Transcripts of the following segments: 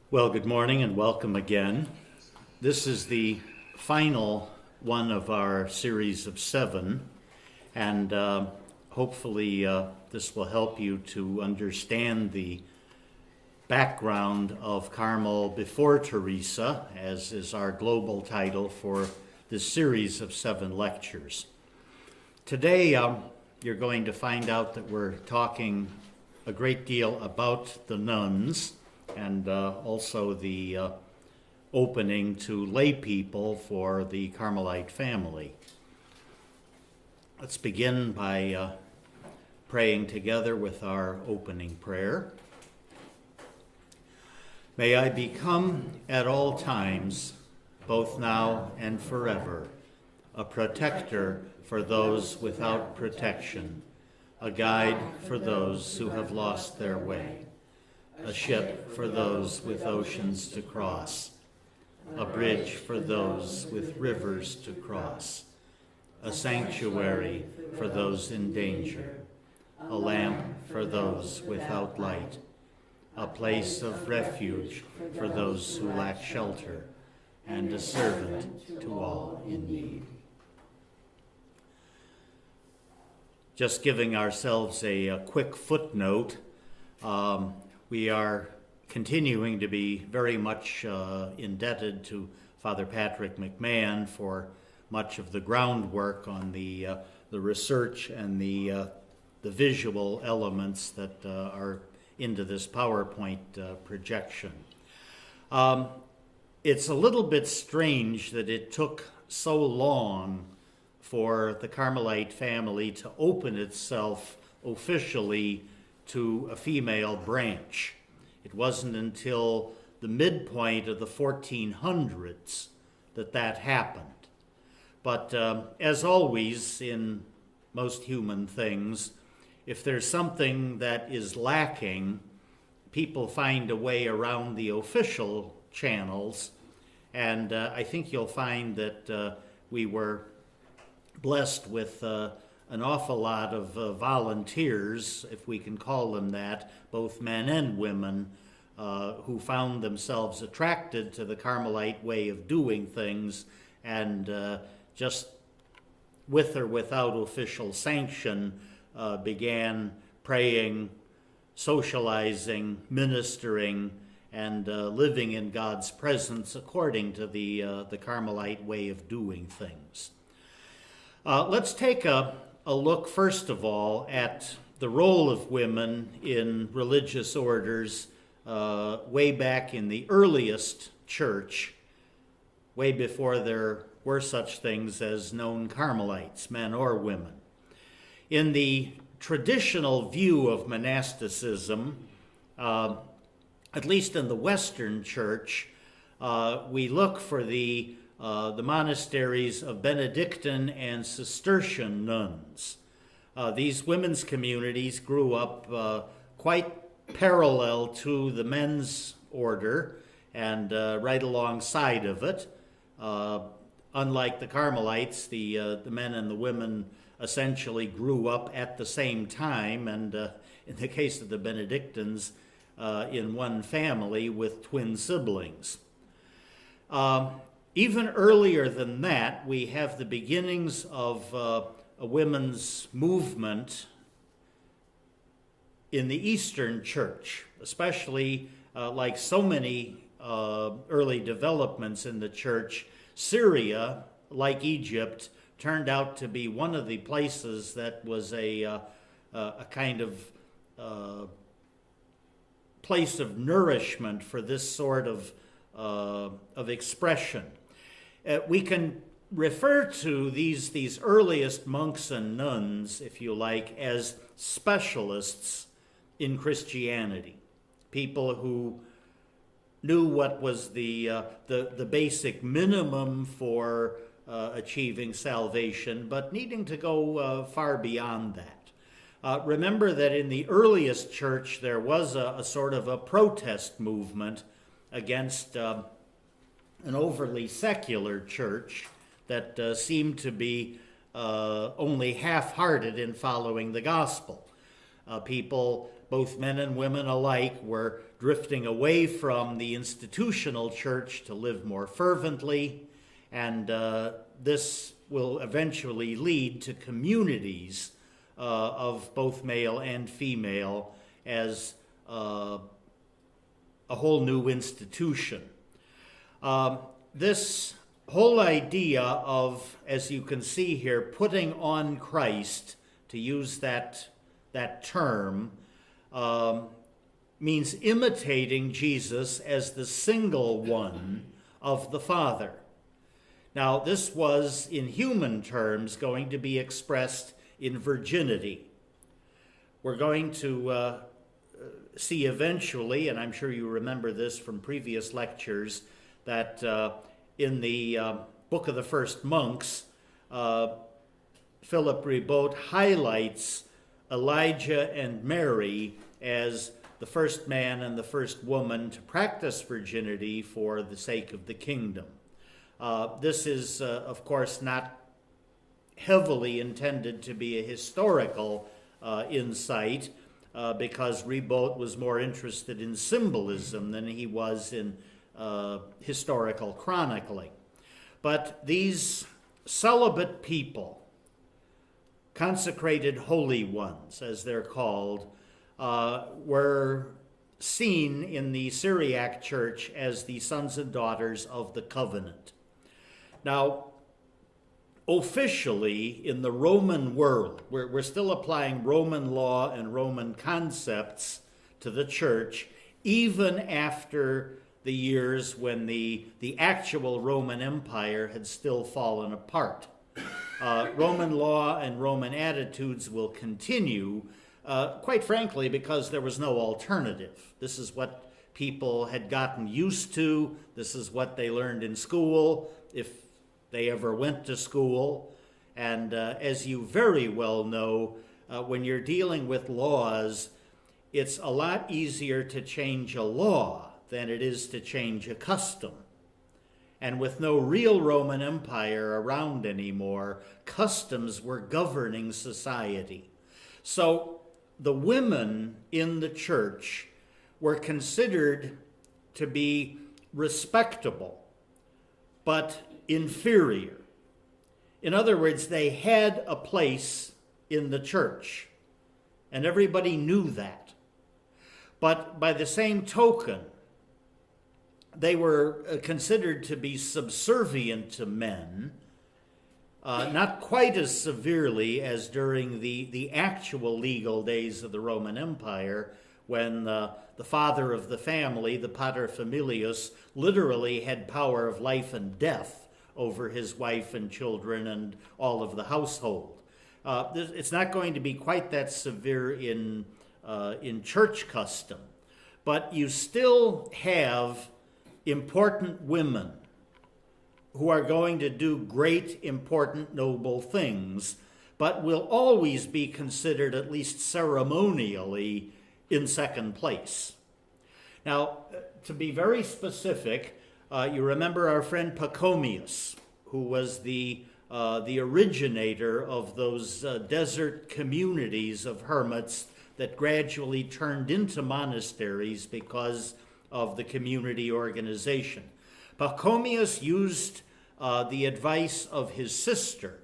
Well, good morning and welcome again. This is the final one of our series of 7, and hopefully this will help you to understand the background of Carmel before Teresa, as is our global title for this series of 7 lectures. Today, you're going to find out that we're talking a great deal about the nuns, and also the opening to lay people for the Carmelite family. Let's begin by praying together with our opening prayer. May I become at all times, both now and forever, a protector for those without protection, a guide for those who have lost their way, a ship for those with oceans to cross, a bridge for those with rivers to cross, a sanctuary for those in danger, a lamp for those without light, a place of refuge for those who lack shelter, and a servant to all in need. Just giving ourselves a quick footnote, we are continuing to be very much indebted to Father Patrick McMahon for much of the groundwork on the research and the visual elements that are into this PowerPoint projection. It's a little bit strange that it took so long for the Carmelite family to open itself officially to a female branch. It wasn't until the midpoint of the 1400s that happened. But as always in most human things, if there's something that is lacking, people find a way around the official channels, and I think you'll find that we were blessed with an awful lot of volunteers, if we can call them that, both men and women, who found themselves attracted to the Carmelite way of doing things, and just with or without official sanction began praying, socializing, ministering, and living in God's presence according to the Carmelite way of doing things. Let's take a look, first of all, at the role of women in religious orders way back in the earliest church, way before there were such things as known Carmelites, men or women. In the traditional view of monasticism, at least in the Western church, we look for the monasteries of Benedictine and Cistercian nuns. These women's communities grew up quite parallel to the men's order and right alongside of it. Unlike the Carmelites, the men and the women essentially grew up at the same time, and in the case of the Benedictines, in one family with twin siblings. Even earlier than that, we have the beginnings of a women's movement in the Eastern Church, especially like so many early developments in the church. Syria, like Egypt, turned out to be one of the places that was a kind of place of nourishment for this sort of expression. We can refer to these earliest monks and nuns, if you like, as specialists in Christianity, people who knew what was the basic minimum for achieving salvation, but needing to go far beyond that. Remember that in the earliest church there was a sort of a protest movement against an overly secular church that seemed to be only half-hearted in following the gospel. People both men and women alike were drifting away from the institutional church to live more fervently, and this will eventually lead to communities of both male and female as a whole new institution. This whole idea of, as you can see here, putting on Christ, to use that term, means imitating Jesus as the single one of the Father. Now, this was, in human terms, going to be expressed in virginity. We're going to see eventually, and I'm sure you remember this from previous lectures, that in the Book of the First Monks, Philip Ribaud highlights Elijah and Mary as the first man and the first woman to practice virginity for the sake of the kingdom. This is, of course, not heavily intended to be a historical insight, because Ribaud was more interested in symbolism than he was in historical chronicling. But these celibate people, consecrated holy ones, as they're called, were seen in the Syriac church as the sons and daughters of the covenant. Now, officially, in the Roman world, we're still applying Roman law and Roman concepts to the church, even after the years when the actual Roman Empire had still fallen apart. Roman law and Roman attitudes will continue, quite frankly, because there was no alternative. This is what people had gotten used to. This is what they learned in school, if they ever went to school. And as you very well know, when you're dealing with laws, it's a lot easier to change a law than it is to change a custom. And with no real Roman Empire around anymore, customs were governing society. So the women in the church were considered to be respectable, but inferior. In other words, they had a place in the church, and everybody knew that. But by the same token, they were considered to be subservient to men, not quite as severely as during the actual legal days of the Roman Empire, when the father of the family, the pater familias, literally had power of life and death over his wife and children and all of the household. It's not going to be quite that severe in church custom, but you still have important women who are going to do great, important, noble things, but will always be considered, at least ceremonially, in second place. Now, to be very specific, you remember our friend Pachomius, who was the originator of those desert communities of hermits that gradually turned into monasteries because of the community organization. Pachomius used the advice of his sister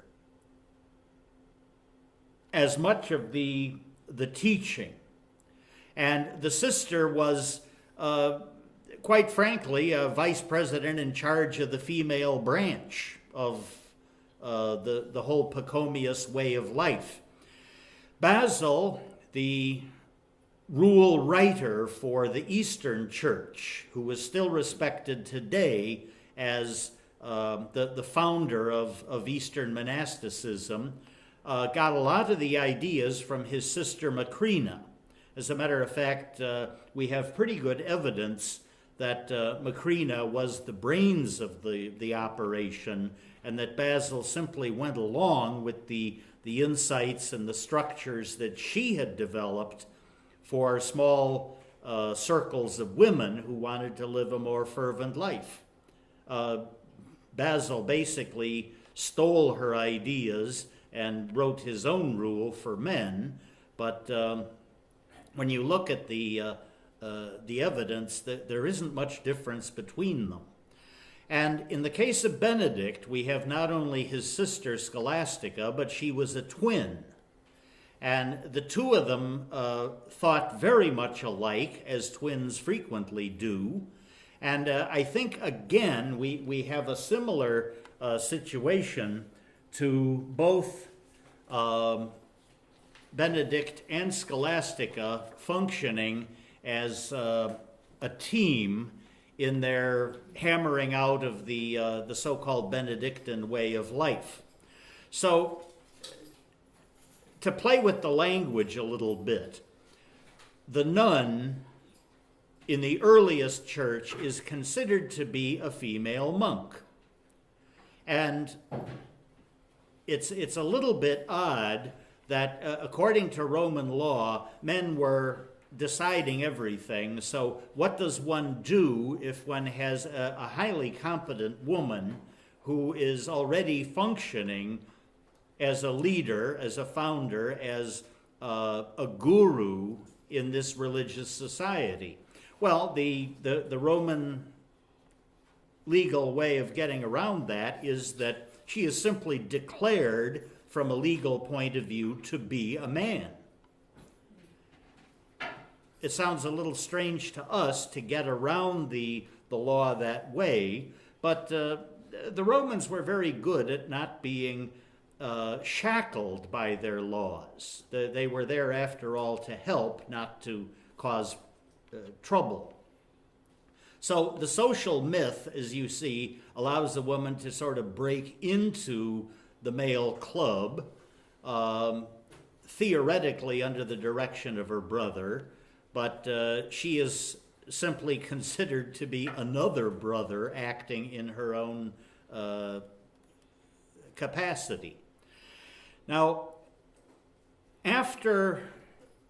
as much of the teaching. And the sister was, quite frankly, a vice president in charge of the female branch of the whole Pachomius way of life. Basil, the rule writer for the Eastern Church, who is still respected today as the founder of Eastern monasticism, got a lot of the ideas from his sister Macrina. As a matter of fact, we have pretty good evidence that Macrina was the brains of the operation, and that Basil simply went along with the insights and the structures that she had developed for small circles of women who wanted to live a more fervent life. Basil basically stole her ideas and wrote his own rule for men, but when you look at the evidence, that there isn't much difference between them. And in the case of Benedict, we have not only his sister Scholastica, but she was a twin. And the two of them thought very much alike, as twins frequently do. And I think, again, we have a similar situation to both Benedict and Scholastica functioning as a team in their hammering out of the so-called Benedictine way of life. So, to play with the language a little bit, the nun in the earliest church is considered to be a female monk. And it's a little bit odd that according to Roman law, men were deciding everything. So what does one do if one has a highly competent woman who is already functioning as a leader, as a founder, as a guru in this religious society? Well, the Roman legal way of getting around that is that she is simply declared from a legal point of view to be a man. It sounds a little strange to us to get around the law that way, but the Romans were very good at not being shackled by their laws. They were there, after all, to help, not to cause trouble. So the social myth, as you see, allows the woman to sort of break into the male club, theoretically under the direction of her brother, but she is simply considered to be another brother acting in her own capacity. Now, after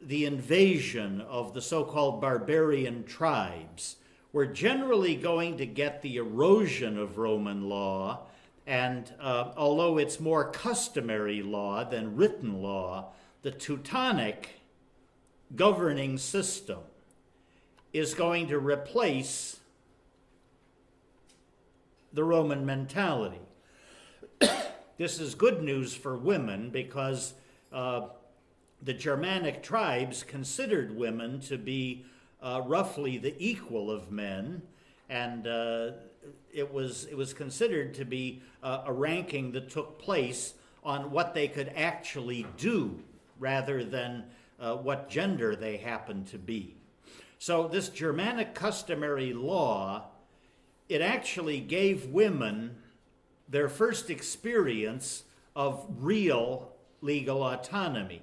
the invasion of the so-called barbarian tribes, we're generally going to get the erosion of Roman law, and although it's more customary law than written law, the Teutonic governing system is going to replace the Roman mentality. This is good news for women because the Germanic tribes considered women to be roughly the equal of men, and it was considered to be a ranking that took place on what they could actually do rather than what gender they happened to be. So this Germanic customary law, it actually gave women their first experience of real legal autonomy.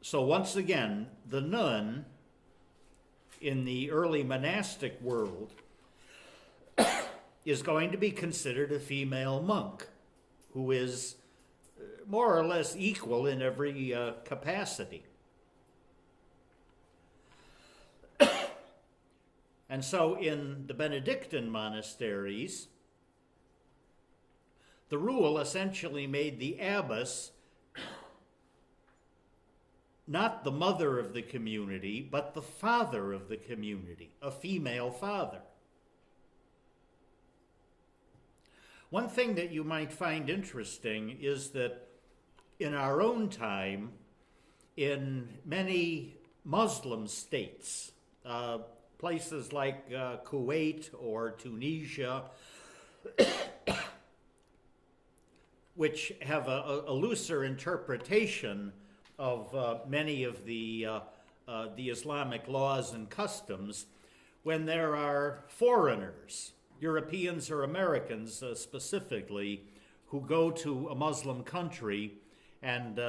So once again, the nun in the early monastic world is going to be considered a female monk who is more or less equal in every capacity. And so in the Benedictine monasteries, the rule essentially made the abbess not the mother of the community, but the father of the community, a female father. One thing that you might find interesting is that in our own time, in many Muslim states, places like Kuwait or Tunisia, which have a looser interpretation of many of the Islamic laws and customs, when there are foreigners, Europeans or Americans specifically, who go to a Muslim country and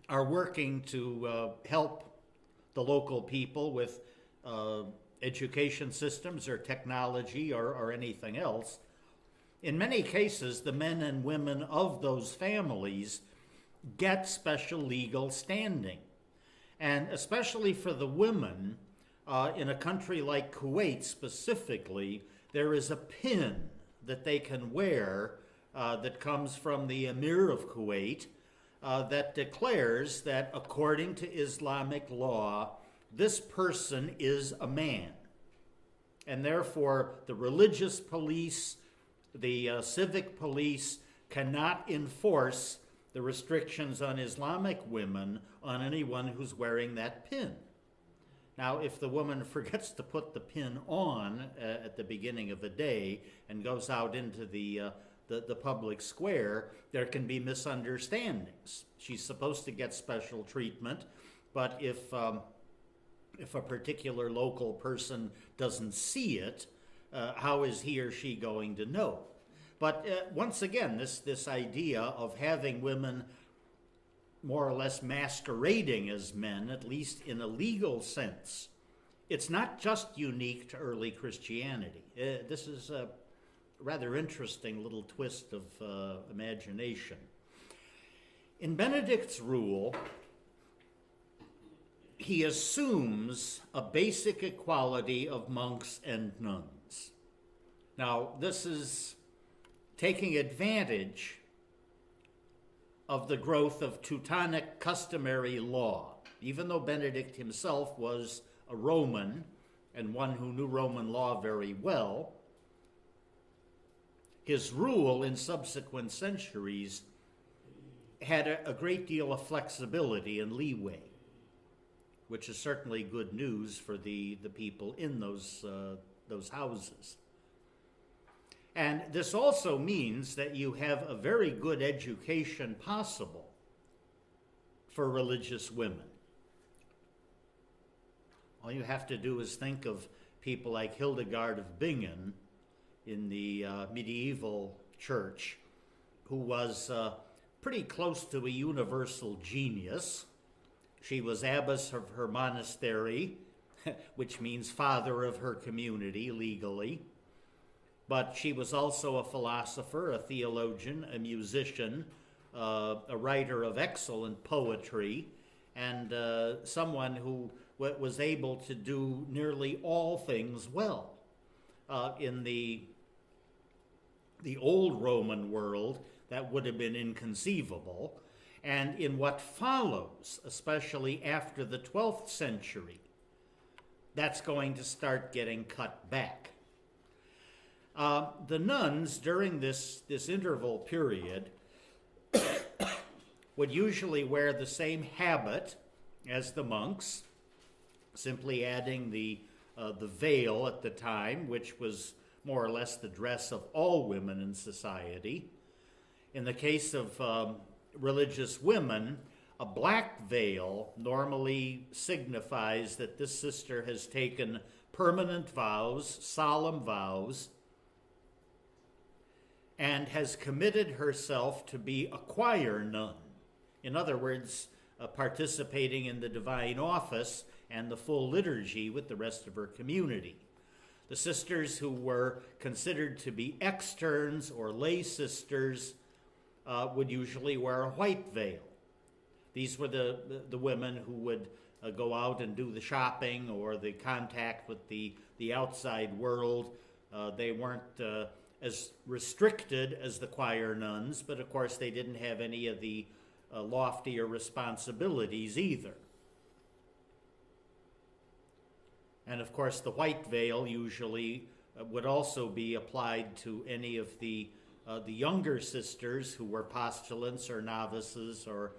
are working to help the local people with education systems or technology or anything else. In many cases, the men and women of those families get special legal standing. And especially for the women, in a country like Kuwait specifically, there is a pin that they can wear that comes from the Emir of Kuwait that declares that according to Islamic law, this person is a man. And therefore, the religious police, the civic police cannot enforce the restrictions on Islamic women on anyone who's wearing that pin. Now, if the woman forgets to put the pin on at the beginning of the day and goes out into the public square, there can be misunderstandings. She's supposed to get special treatment, but if a particular local person doesn't see it, how is he or she going to know? But once again, this idea of having women more or less masquerading as men, at least in a legal sense, it's not just unique to early Christianity. This is a rather interesting little twist of imagination. In Benedict's rule, he assumes a basic equality of monks and nuns. Now, this is taking advantage of the growth of Teutonic customary law. Even though Benedict himself was a Roman and one who knew Roman law very well, his rule in subsequent centuries had a great deal of flexibility and leeway, which is certainly good news for the people in those houses. And this also means that you have a very good education possible for religious women. All you have to do is think of people like Hildegard of Bingen in the medieval church, who was pretty close to a universal genius. She was abbess of her monastery, which means father of her community legally. But she was also a philosopher, a theologian, a musician, a writer of excellent poetry, and someone who was able to do nearly all things well. In the old Roman world, that would have been inconceivable. And in what follows, especially after the 12th century, that's going to start getting cut back. The nuns, during this interval period, would usually wear the same habit as the monks, simply adding the veil at the time, which was more or less the dress of all women in society. In the case of religious women, a black veil normally signifies that this sister has taken permanent vows, solemn vows, and has committed herself to be a choir nun. In other words, participating in the divine office and the full liturgy with the rest of her community. The sisters who were considered to be externs or lay sisters would usually wear a white veil. These were the women who would go out and do the shopping or the contact with the outside world. They weren't as restricted as the choir nuns, but of course they didn't have any of the loftier responsibilities either. And of course the white veil usually would also be applied to any of the younger sisters who were postulants or novices or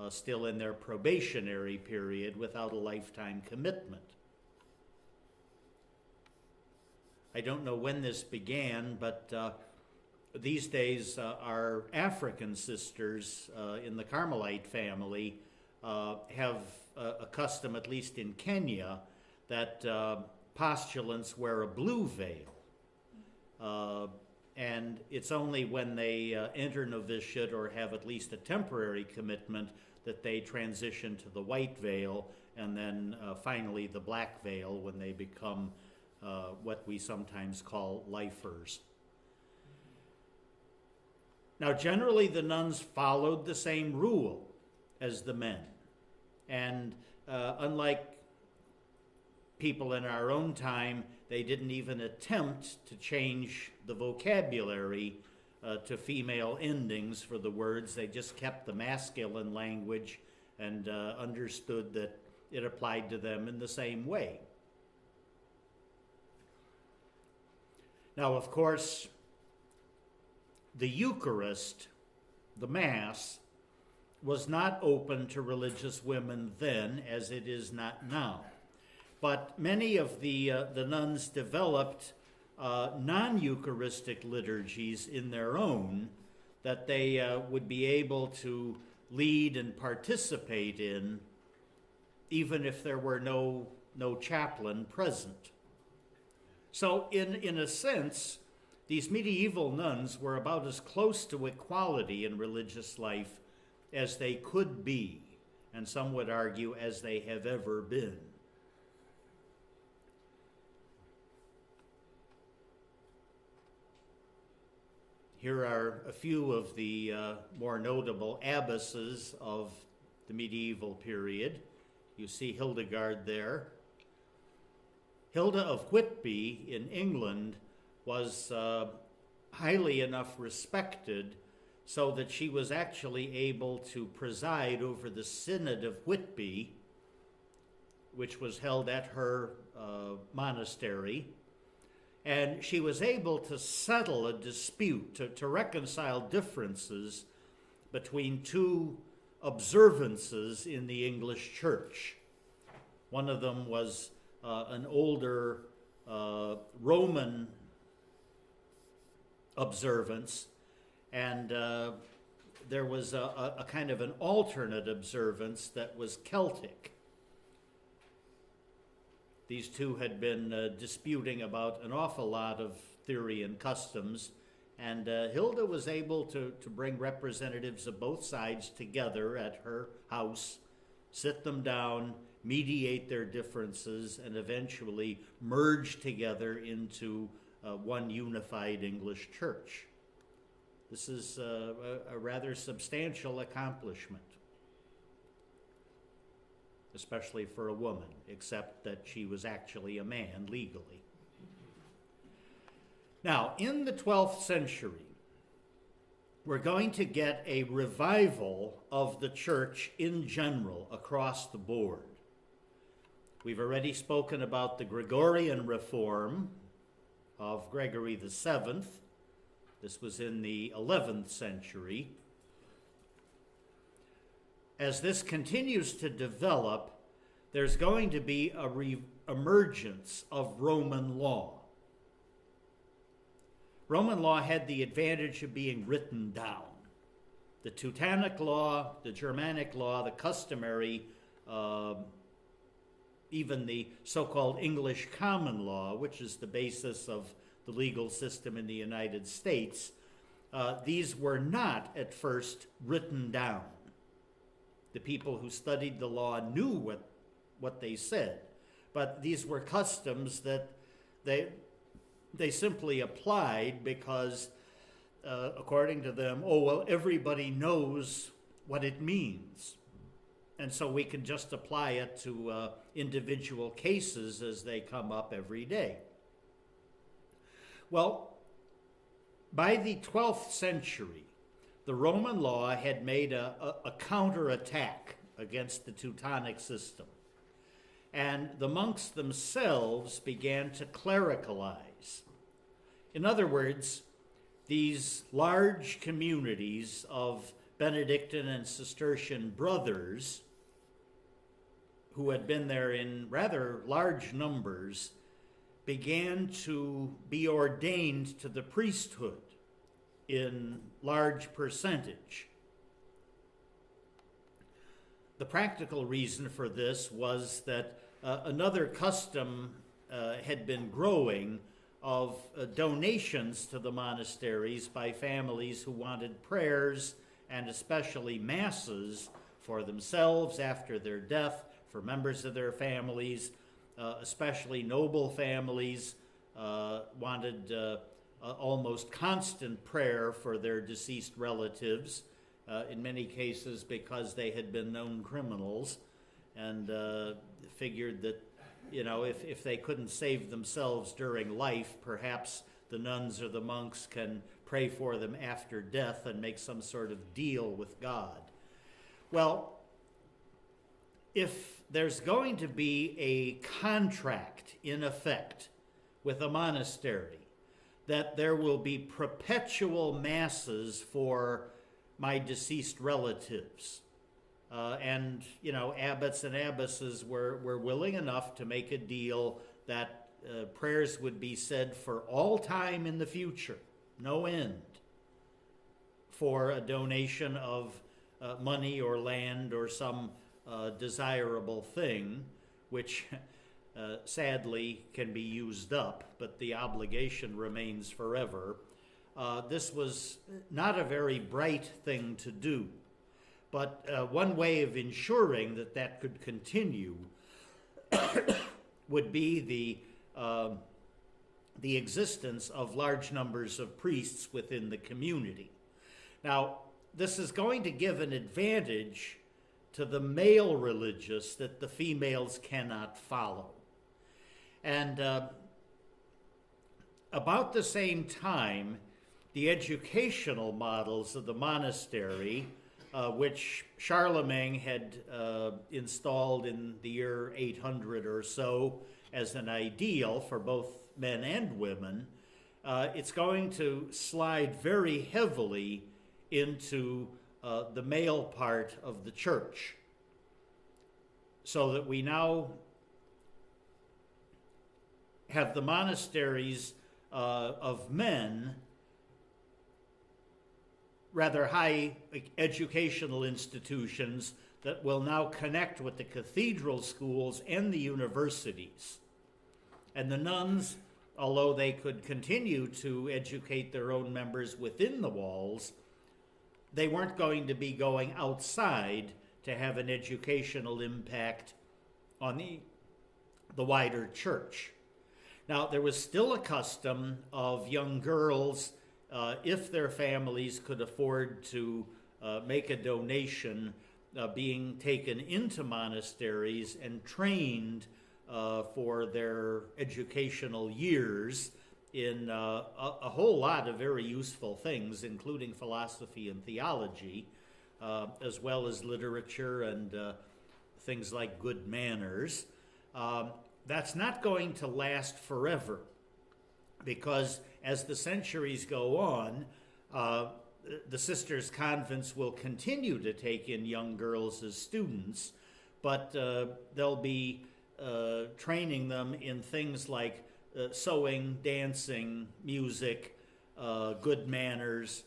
still in their probationary period without a lifetime commitment. I don't know when this began, but these days our African sisters in the Carmelite family have a custom, at least in Kenya, that postulants wear a blue veil. And it's only when they enter novitiate or have at least a temporary commitment that they transition to the white veil, and then finally the black veil when they become what we sometimes call lifers. Now, generally the nuns followed the same rule as the men. And unlike people in our own time, they didn't even attempt to change the vocabulary to female endings for the words. They just kept the masculine language and understood that it applied to them in the same way. Now, of course, the Eucharist, the Mass, was not open to religious women then as it is not now. But many of the nuns developed non-Eucharistic liturgies in their own that they would be able to lead and participate in, even if there were no chaplain present. So in a sense, these medieval nuns were about as close to equality in religious life as they could be, and some would argue as they have ever been. Here are a few of the more notable abbesses of the medieval period. You see Hildegard there. Hilda of Whitby in England was highly enough respected so that she was actually able to preside over the Synod of Whitby, which was held at her monastery. And she was able to settle a dispute, to reconcile differences between two observances in the English church. One of them was an older Roman observance, and there was a kind of an alternate observance that was Celtic. These two had been disputing about an awful lot of theory and customs, and Hilda was able to bring representatives of both sides together at her house, sit them down, mediate their differences, and eventually merge together into one unified English church. This is a rather substantial accomplishment, especially for a woman, except that she was actually a man legally. Now, in the 12th century, we're going to get a revival of the church in general across the board. We've already spoken about the Gregorian reform of Gregory VII. This was in the 11th century. As this continues to develop, there's going to be a re-emergence of Roman law. Roman law had the advantage of being written down. The Teutonic Law, the Germanic law, the customary, even the so-called English common law, which is the basis of the legal system in the United States, these were not at first written down. The people who studied the law knew what they said, but these were customs that they simply applied because, according to them, everybody knows what it means. And so we can just apply it to individual cases as they come up every day. Well, by the 12th century, the Roman law had made a counterattack against the Teutonic system. And the monks themselves began to clericalize. In other words, these large communities of Benedictine and Cistercian brothers, who had been there in rather large numbers, began to be ordained to the priesthood in large percentage. The practical reason for this was that another custom had been growing of donations to the monasteries by families who wanted prayers and especially masses for themselves after their death, for members of their families, especially noble families wanted almost constant prayer for their deceased relatives, in many cases because they had been known criminals, and figured that, if they couldn't save themselves during life, perhaps the nuns or the monks can pray for them after death and make some sort of deal with God. Well, if there's going to be a contract in effect with a monastery, that there will be perpetual masses for my deceased relatives. And abbots and abbesses were willing enough to make a deal that prayers would be said for all time in the future, no end, for a donation of money or land or some desirable thing, which sadly can be used up, but the obligation remains forever. This was not a very bright thing to do. But one way of ensuring that could continue would be the existence of large numbers of priests within the community. Now, this is going to give an advantage to the male religious that the females cannot follow. And about the same time, the educational models of the monastery, which Charlemagne had installed in the year 800 or so as an ideal for both men and women, it's going to slide very heavily into the male part of the church, so that we now have the monasteries of men, rather high educational institutions that will now connect with the cathedral schools and the universities. And the nuns, although they could continue to educate their own members within the walls, they weren't going to be going outside to have an educational impact on the wider church. Now, there was still a custom of young girls, if their families could afford to make a donation, being taken into monasteries and trained for their educational years in a whole lot of very useful things, including philosophy and theology, as well as literature and things like good manners. That's not going to last forever, because as the centuries go on, the sisters' convents will continue to take in young girls as students, but they'll be training them in things like sewing, dancing, music, good manners,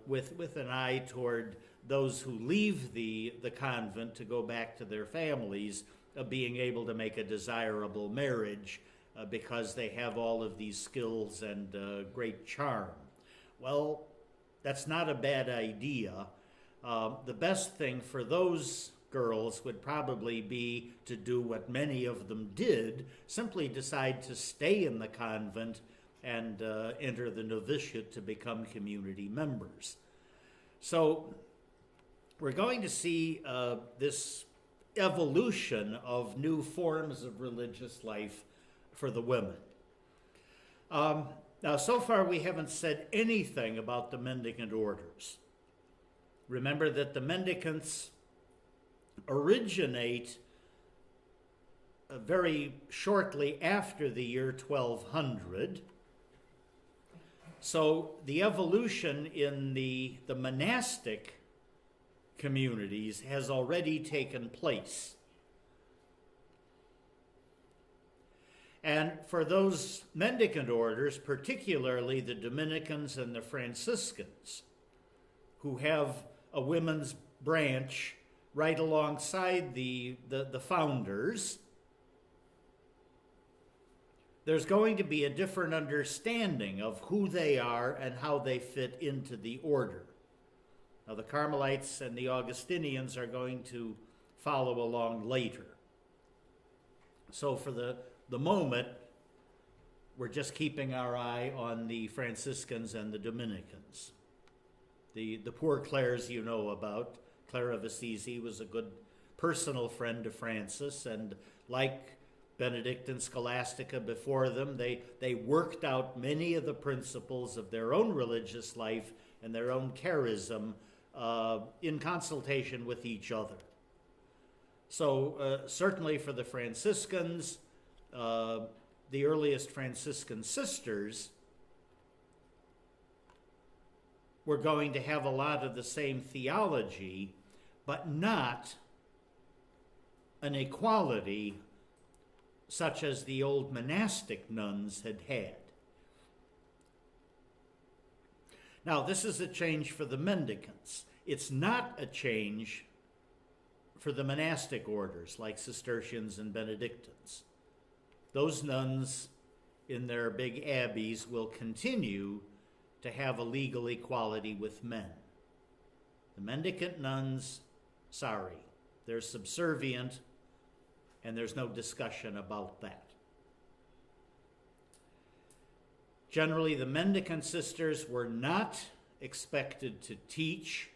with an eye toward those who leave the convent to go back to their families being able to make a desirable marriage because they have all of these skills and great charm. Well, that's not a bad idea. The best thing for those girls would probably be to do what many of them did, simply decide to stay in the convent and enter the novitiate to become community members. So we're going to see this evolution of new forms of religious life for the women. Now, so far we haven't said anything about the mendicant orders. Remember that the mendicants originate very shortly after the year 1200. So the evolution in the monastic communities has already taken place. And for those mendicant orders, particularly the Dominicans and the Franciscans, who have a women's branch right alongside the founders, there's going to be a different understanding of who they are and how they fit into the order. Now, the Carmelites and the Augustinians are going to follow along later. So for the moment, we're just keeping our eye on the Franciscans and the Dominicans. The poor Clares you know about. Clare of Assisi was a good personal friend of Francis, and like Benedict and Scholastica before them, they worked out many of the principles of their own religious life and their own charism in consultation with each other. So certainly for the Franciscans, the earliest Franciscan sisters were going to have a lot of the same theology, but not an equality such as the old monastic nuns had had. Now, this is a change for the mendicants. It's not a change for the monastic orders like Cistercians and Benedictines. Those nuns in their big abbeys will continue to have a legal equality with men. The mendicant nuns, sorry, they're subservient, and there's no discussion about that. Generally, the mendicant sisters were not expected to teach,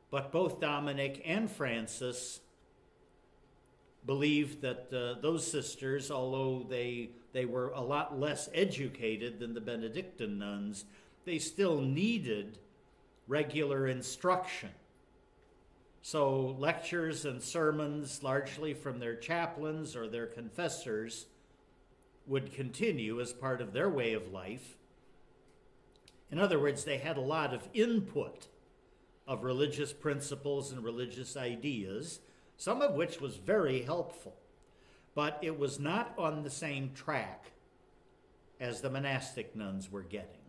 but both Dominic and Francis believed that those sisters, although they were a lot less educated than the Benedictine nuns, they still needed regular instruction. So lectures and sermons, largely from their chaplains or their confessors, would continue as part of their way of life. In other words, they had a lot of input of religious principles and religious ideas, some of which was very helpful, but it was not on the same track as the monastic nuns were getting.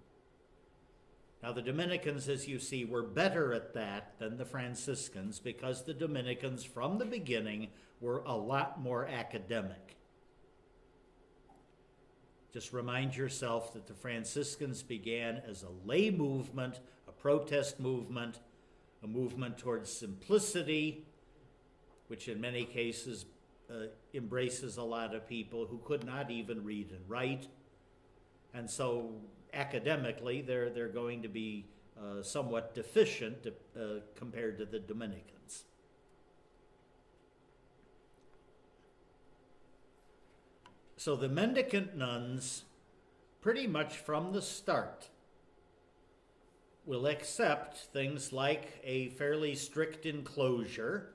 Now, the Dominicans, as you see, were better at that than the Franciscans because the Dominicans, from the beginning, were a lot more academic. Just remind yourself that the Franciscans began as a lay movement, a protest movement, a movement towards simplicity, which in many cases embraces a lot of people who could not even read and write. And so academically, they're going to be somewhat deficient compared to the Dominicans. So the mendicant nuns, pretty much from the start, will accept things like a fairly strict enclosure.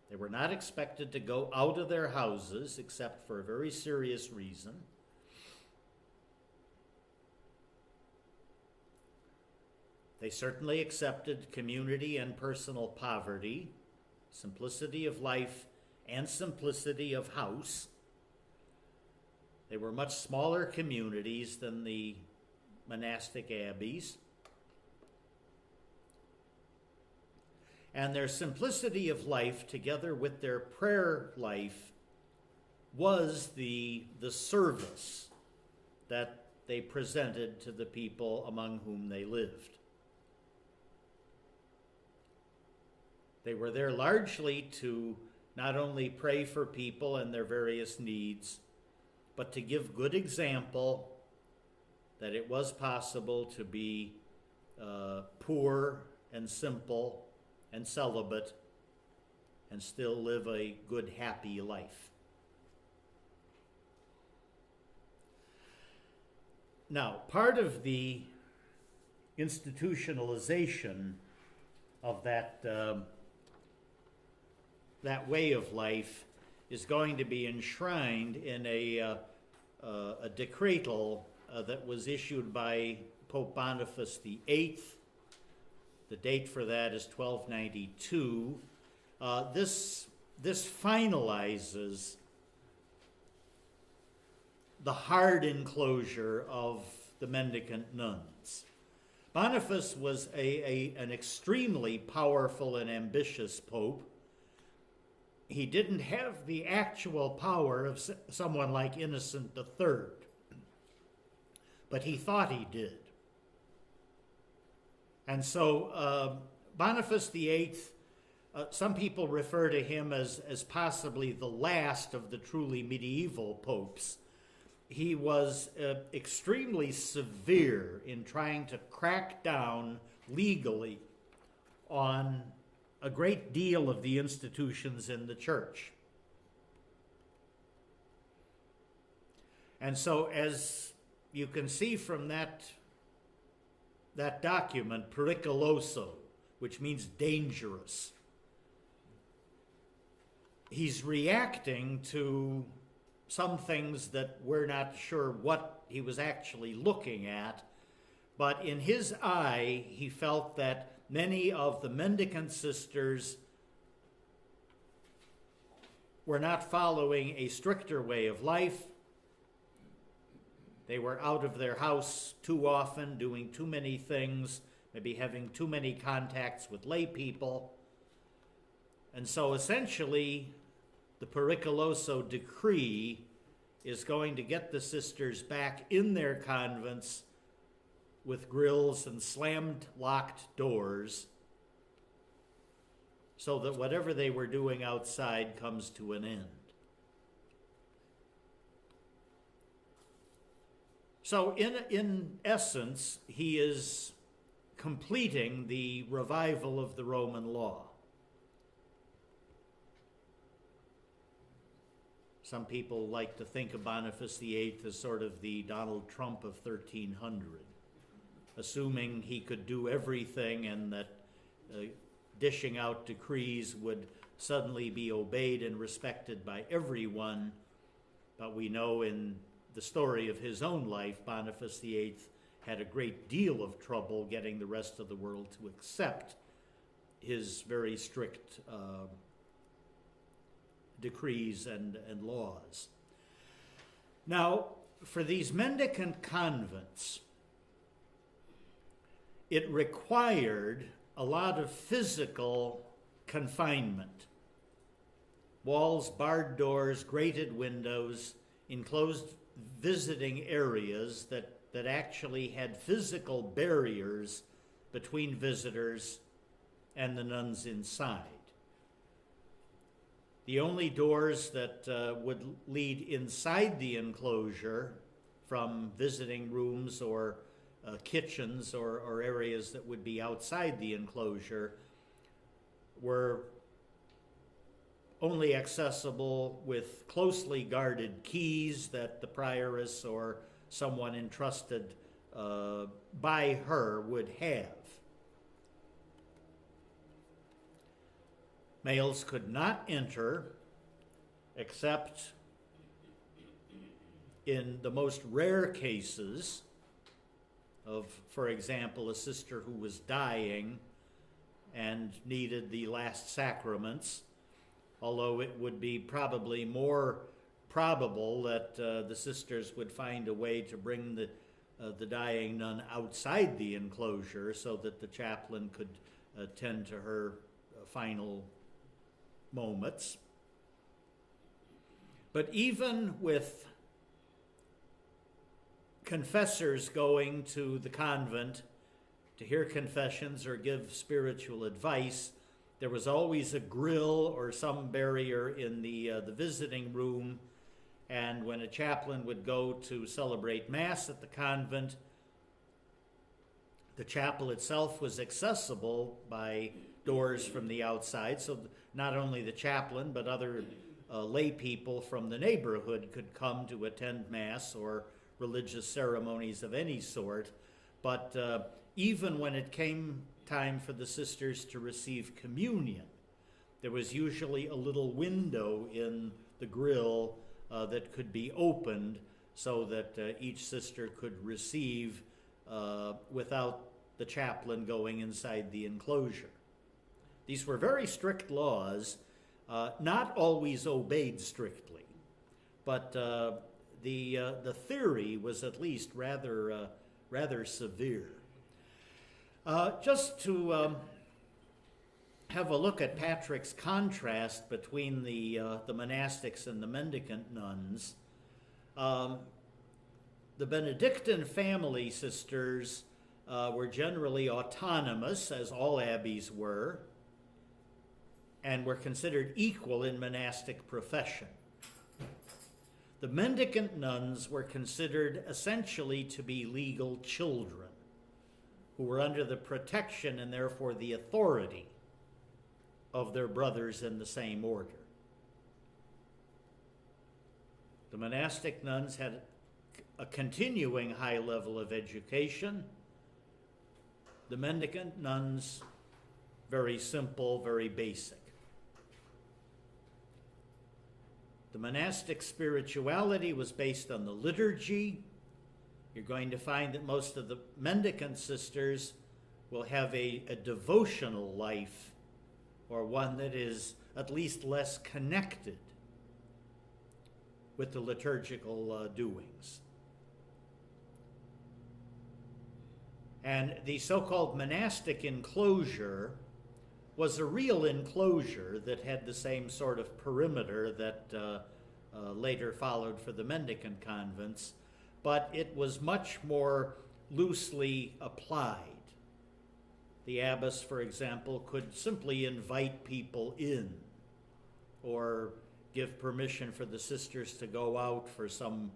They were not expected to go out of their houses except for a very serious reason. They certainly accepted community and personal poverty, simplicity of life, and simplicity of house. They were much smaller communities than the monastic abbeys. And their simplicity of life, together with their prayer life, was the service that they presented to the people among whom they lived. They were there largely to not only pray for people and their various needs, but to give good example that it was possible to be poor and simple and celibate and still live a good, happy life. Now, part of the institutionalization of that way of life is going to be enshrined in a decretal that was issued by Pope Boniface VIII. The date for that is 1292. This finalizes the hard enclosure of the mendicant nuns. Boniface was an extremely powerful and ambitious pope. He didn't have the actual power of someone like Innocent III, but he thought he did. And so Boniface VIII, some people refer to him as possibly the last of the truly medieval popes. He was extremely severe in trying to crack down legally on a great deal of the institutions in the church. And so, as you can see from that document, pericoloso, which means dangerous, he's reacting to some things that we're not sure what he was actually looking at, but in his eye, he felt that many of the mendicant sisters were not following a stricter way of life. They were out of their house too often, doing too many things, maybe having too many contacts with lay people. And so essentially, the pericoloso decree is going to get the sisters back in their convents with grills and slammed locked doors, so that whatever they were doing outside comes to an end. So in essence, he is completing the revival of the Roman law. Some people like to think of Boniface VIII as sort of the Donald Trump of 1300, assuming he could do everything and that dishing out decrees would suddenly be obeyed and respected by everyone. But we know in the story of his own life, Boniface VIII had a great deal of trouble getting the rest of the world to accept his very strict decrees and laws. Now, for these mendicant convents, it required a lot of physical confinement. Walls, barred doors, grated windows, enclosed visiting areas that actually had physical barriers between visitors and the nuns inside. The only doors that would lead inside the enclosure from visiting rooms or kitchens or areas that would be outside the enclosure were only accessible with closely guarded keys that the prioress or someone entrusted by her would have. Males could not enter except in the most rare cases of, for example, a sister who was dying and needed the last sacraments, although it would be probably more probable that the sisters would find a way to bring the dying nun outside the enclosure so that the chaplain could tend to her final moments. But even with confessors going to the convent to hear confessions or give spiritual advice, there was always a grill or some barrier in the visiting room, and when a chaplain would go to celebrate Mass at the convent, the chapel itself was accessible by doors from the outside, so not only the chaplain but other lay people from the neighborhood could come to attend Mass or religious ceremonies of any sort. But even when it came time for the sisters to receive communion, there was usually a little window in the grill that could be opened so that each sister could receive without the chaplain going inside the enclosure. These were very strict laws, not always obeyed strictly, but the theory was at least rather severe. Just to have a look at Patrick's contrast between the monastics and the mendicant nuns, the Benedictine family sisters were generally autonomous, as all abbeys were, and were considered equal in monastic profession. The mendicant nuns were considered essentially to be legal children who were under the protection and therefore the authority of their brothers in the same order. The monastic nuns had a continuing high level of education. The mendicant nuns, very simple, very basic. The monastic spirituality was based on the liturgy. You're going to find that most of the mendicant sisters will have a devotional life, or one that is at least less connected with the liturgical doings. And the so-called monastic enclosure was a real enclosure that had the same sort of perimeter that later followed for the mendicant convents, but it was much more loosely applied. The abbess, for example, could simply invite people in or give permission for the sisters to go out for some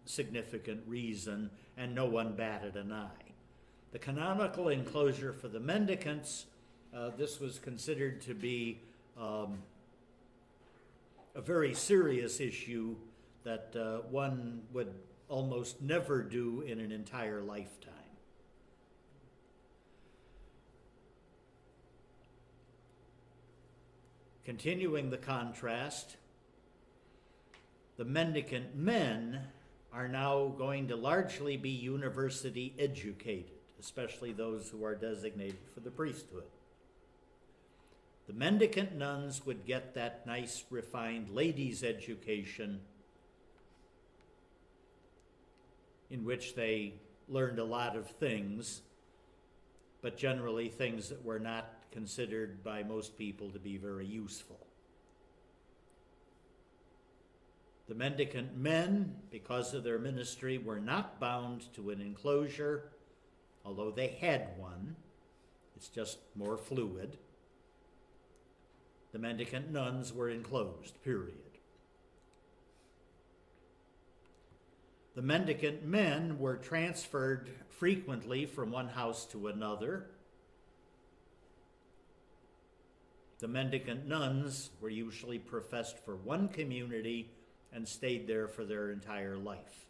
significant reason, and no one batted an eye. The canonical enclosure for the mendicants, this was considered to be a very serious issue that one would almost never do in an entire lifetime. Continuing the contrast, the mendicant men are now going to largely be university educated, especially those who are designated for the priesthood. The mendicant nuns would get that nice, refined ladies' education in which they learned a lot of things, but generally things that were not considered by most people to be very useful. The mendicant men, because of their ministry, were not bound to an enclosure, although they had one. It's just more fluid. The mendicant nuns were enclosed, period. The mendicant men were transferred frequently from one house to another. The mendicant nuns were usually professed for one community and stayed there for their entire life,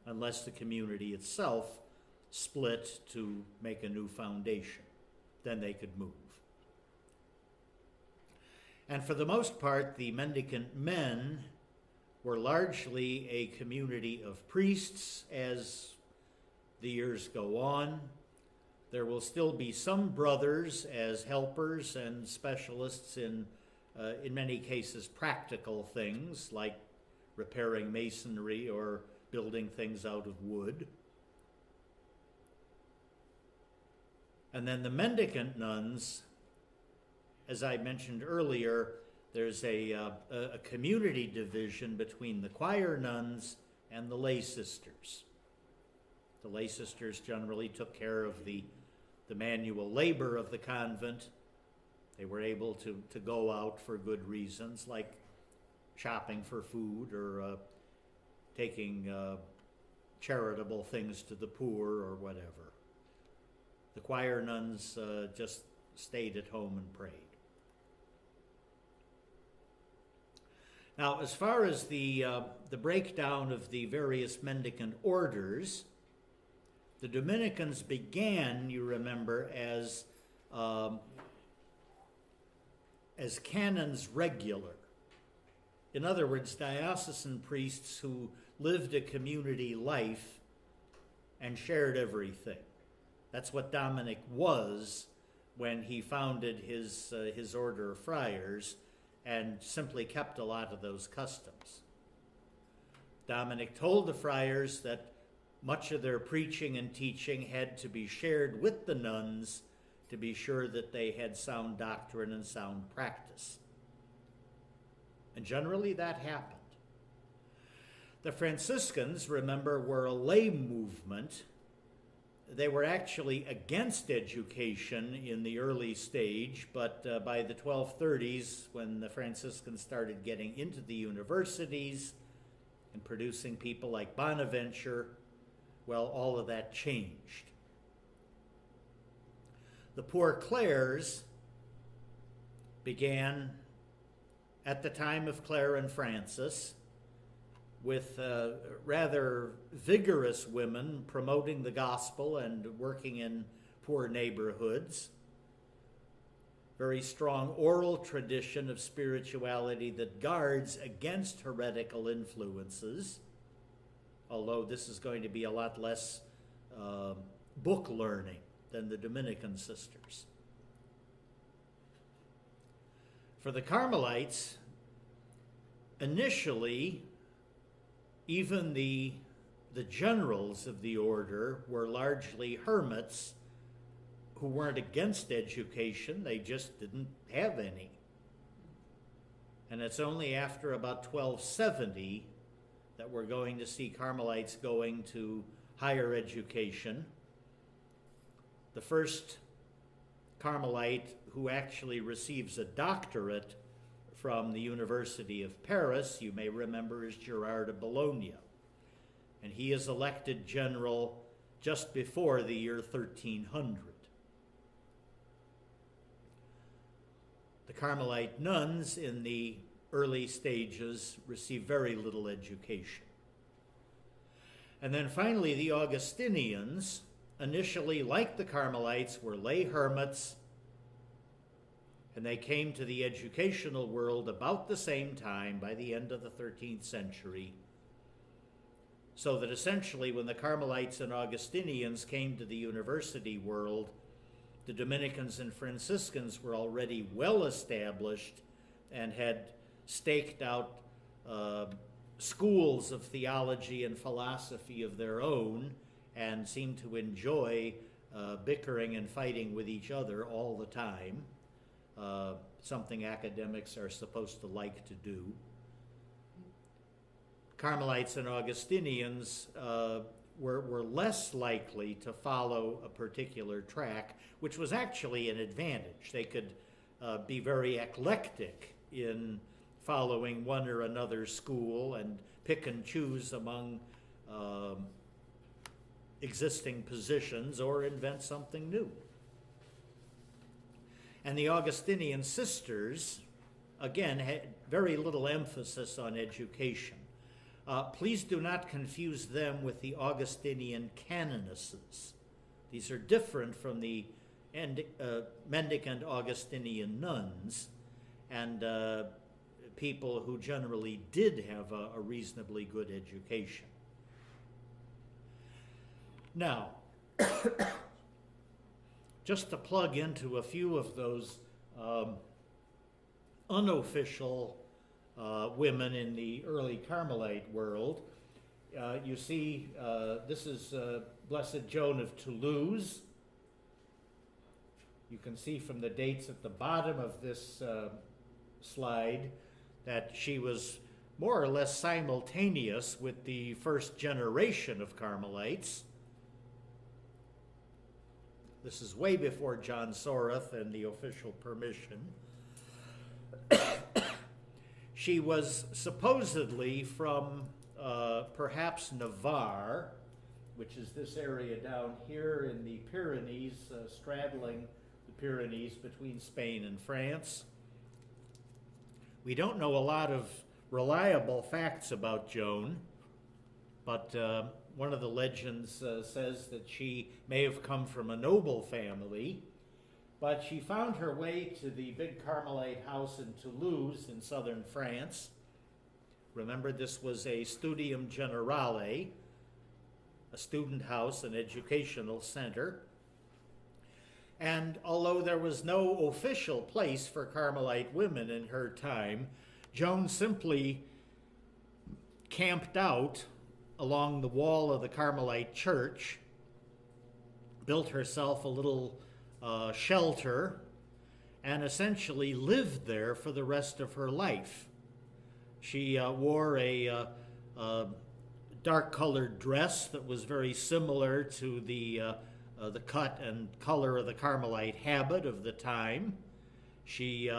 unless the community itself split to make a new foundation. Then they could move. And for the most part, the mendicant men were largely a community of priests. As the years go on, there will still be some brothers as helpers and specialists in many cases, practical things like repairing masonry or building things out of wood. And then the mendicant nuns, as I mentioned earlier, there's a community division between the choir nuns and the lay sisters. The lay sisters generally took care of the manual labor of the convent. They were able to go out for good reasons, like shopping for food or taking charitable things to the poor or whatever. The choir nuns just stayed at home and prayed. Now, as far as the breakdown of the various mendicant orders, the Dominicans began, you remember, as canons regular. In other words, diocesan priests who lived a community life and shared everything. That's what Dominic was when he founded his order of friars and simply kept a lot of those customs. Dominic told the friars that much of their preaching and teaching had to be shared with the nuns to be sure that they had sound doctrine and sound practice. And generally that happened. The Franciscans, remember, were a lay movement. They were actually against education in the early stage, but by the 1230s, when the Franciscans started getting into the universities and producing people like Bonaventure, well, all of that changed. The Poor Clares began at the time of Clare and Francis, with rather vigorous women promoting the gospel and working in poor neighborhoods. Very strong oral tradition of spirituality that guards against heretical influences, although this is going to be a lot less book learning than the Dominican sisters. For the Carmelites, initially, even the generals of the order were largely hermits who weren't against education, they just didn't have any. And it's only after about 1270 that we're going to see Carmelites going to higher education. The first Carmelite who actually receives a doctorate from the University of Paris, you may remember, is Gerard of Bologna. And he is elected general just before the year 1300. The Carmelite nuns in the early stages receive very little education. And then finally, the Augustinians, initially, like the Carmelites, were lay hermits, and they came to the educational world about the same time, by the end of the 13th century, so that essentially when the Carmelites and Augustinians came to the university world, the Dominicans and Franciscans were already well established and had staked out schools of theology and philosophy of their own, and seemed to enjoy bickering and fighting with each other all the time, something academics are supposed to like to do. Carmelites and Augustinians were less likely to follow a particular track, which was actually an advantage. They could be very eclectic in following one or another school and pick and choose among existing positions or invent something new. And the Augustinian sisters, again, had very little emphasis on education. Please do not confuse them with the Augustinian canonesses. These are different from the Mendicant Augustinian nuns, and people who generally did have a reasonably good education. Now, just to plug into a few of those unofficial women in the early Carmelite world, you see this is Blessed Joan of Toulouse. You can see from the dates at the bottom of this slide that she was more or less simultaneous with the first generation of Carmelites. This is way before John Soreth and the official permission. She was supposedly from perhaps Navarre, which is this area down here in the Pyrenees, straddling the Pyrenees between Spain and France. We don't know a lot of reliable facts about Joan, but one of the legends says that she may have come from a noble family, but she found her way to the big Carmelite house in Toulouse in southern France. Remember, this was a studium generale, a student house, an educational center. And although there was no official place for Carmelite women in her time, Joan simply camped out along the wall of the Carmelite church, built herself a little shelter, and essentially lived there for the rest of her life. She wore a dark-colored dress that was very similar to the cut and color of the Carmelite habit of the time. She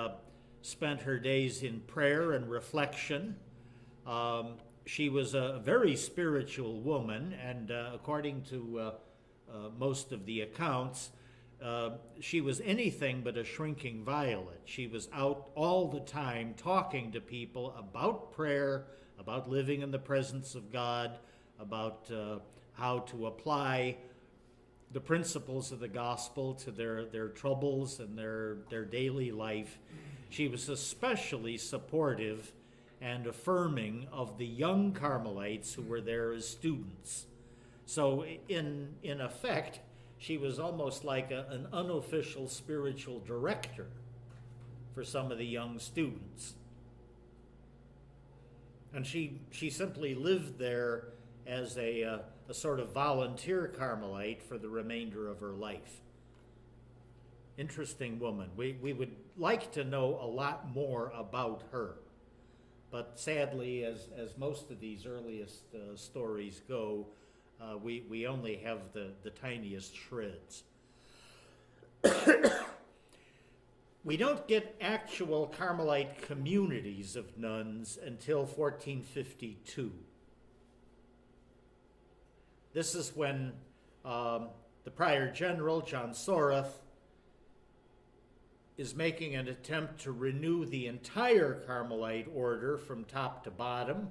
spent her days in prayer and reflection. She was a very spiritual woman, and according to most of the accounts, she was anything but a shrinking violet. She was out all the time talking to people about prayer, about living in the presence of God, about how to apply the principles of the gospel to their troubles and their daily life. She was especially supportive and affirming of the young Carmelites who were there as students. So in effect, she was almost like an unofficial spiritual director for some of the young students. And she simply lived there as a sort of volunteer Carmelite for the remainder of her life. Interesting woman. We would like to know a lot more about her. But sadly, as most of these earliest stories go, we only have the tiniest shreds. We don't get actual Carmelite communities of nuns until 1452. This is when the Prior General, John Soreth, is making an attempt to renew the entire Carmelite order from top to bottom.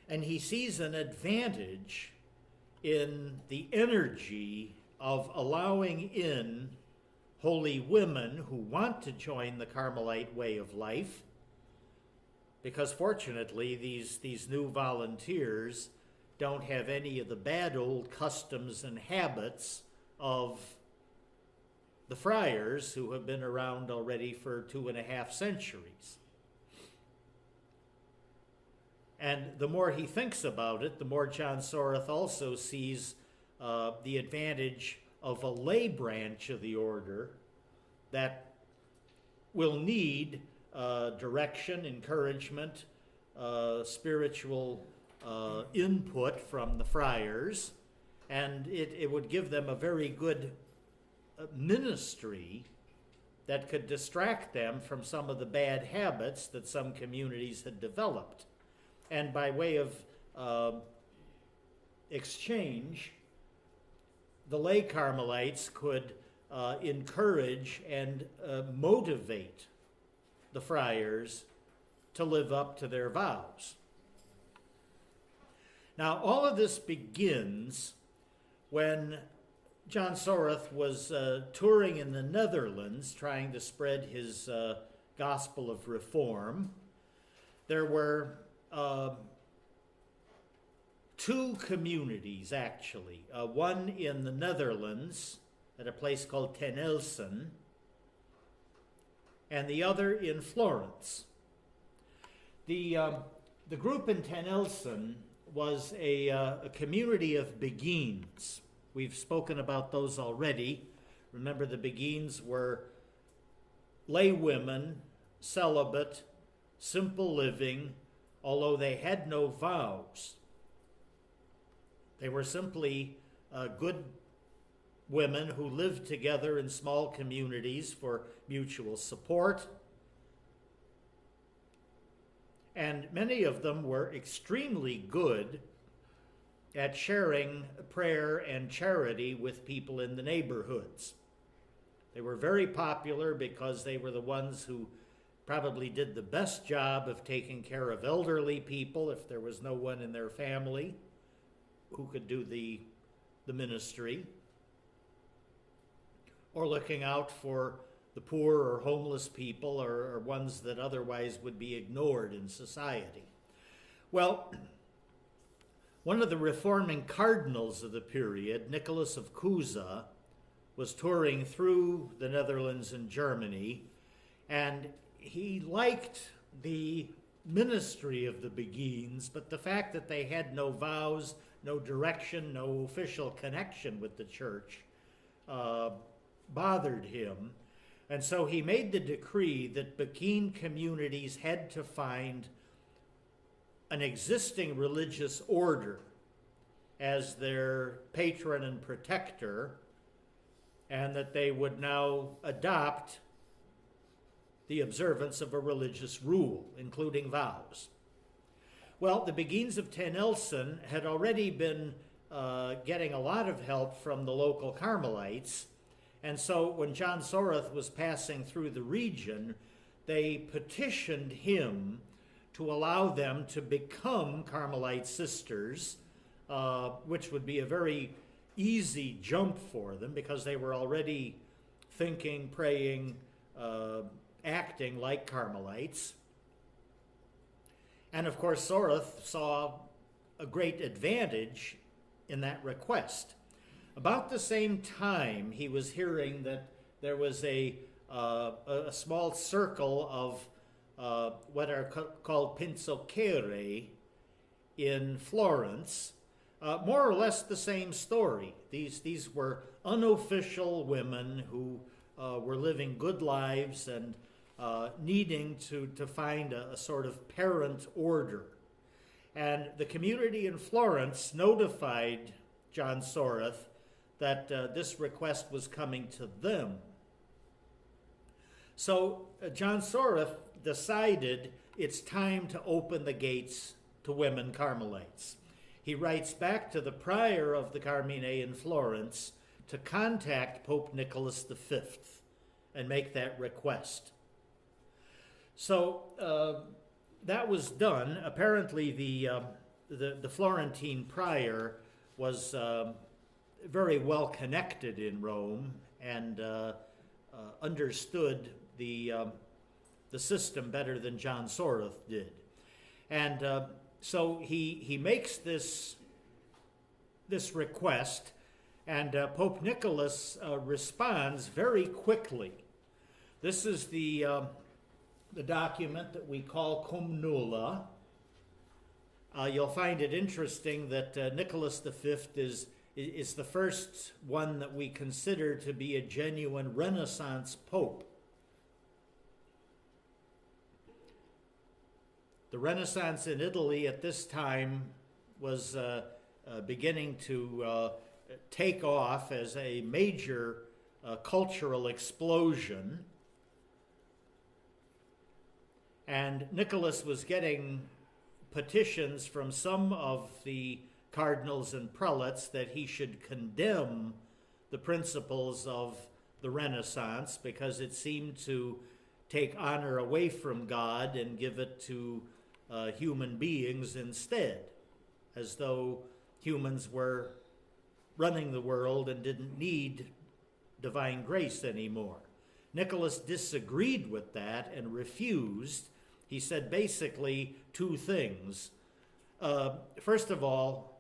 And he sees an advantage in the energy of allowing in holy women who want to join the Carmelite way of life, because fortunately these new volunteers don't have any of the bad old customs and habits of the friars who have been around already for 2.5 centuries. And the more he thinks about it, the more John Soreth also sees the advantage of a lay branch of the order that will need direction, encouragement, spiritual input from the friars, and it would give them a very good ministry that could distract them from some of the bad habits that some communities had developed. And by way of exchange, the lay Carmelites could encourage and motivate the friars to live up to their vows. Now, all of this begins when John Soreth was touring in the Netherlands trying to spread his gospel of reform. There were 2 communities, actually. One in the Netherlands at a place called Ten Elsen, and the other in Florence. The group in Ten Elsen was a community of Beguines. We've spoken about those already. Remember, the Beguines were lay women, celibate, simple living, although they had no vows. They were simply good women who lived together in small communities for mutual support. And many of them were extremely good at sharing prayer and charity with people in the neighborhoods. They were very popular because they were the ones who probably did the best job of taking care of elderly people if there was no one in their family who could do the ministry, or looking out for the poor or homeless people or ones that otherwise would be ignored in society. Well, one of the reforming cardinals of the period, Nicholas of Cusa, was touring through the Netherlands and Germany, and he liked the ministry of the Beguines, but the fact that they had no vows, no direction, no official connection with the church bothered him. And so he made the decree that Beguine communities had to find an existing religious order as their patron and protector, and that they would now adopt the observance of a religious rule, including vows. Well, the Beguines of Ten Elsen had already been getting a lot of help from the local Carmelites, and so when John Soreth was passing through the region, they petitioned him to allow them to become Carmelite sisters, which would be a very easy jump for them because they were already thinking, praying, acting like Carmelites. And of course, Soreth saw a great advantage in that request. About the same time, he was hearing that there was a small circle of what are called pinzochere in Florence. More or less the same story. These were unofficial women who were living good lives and needing to find a sort of parent order. And the community in Florence notified John Soreth that this request was coming to them. So John Soreth decided it's time to open the gates to women Carmelites. He writes back to the prior of the Carmine in Florence to contact Pope Nicholas V and make that request. So that was done. Apparently the Florentine prior was very well connected in Rome and understood the system better than John Soreth did. And so he makes this request, and Pope Nicholas responds very quickly. This is the document that we call Cum Nulla. You'll find it interesting that Nicholas V is the first one that we consider to be a genuine Renaissance pope. The Renaissance in Italy at this time was beginning to take off as a major cultural explosion. And Nicholas was getting petitions from some of the cardinals and prelates that he should condemn the principles of the Renaissance because it seemed to take honor away from God and give it to human beings instead, as though humans were running the world and didn't need divine grace anymore. Nicholas disagreed with that and refused. He said basically two things. First of all,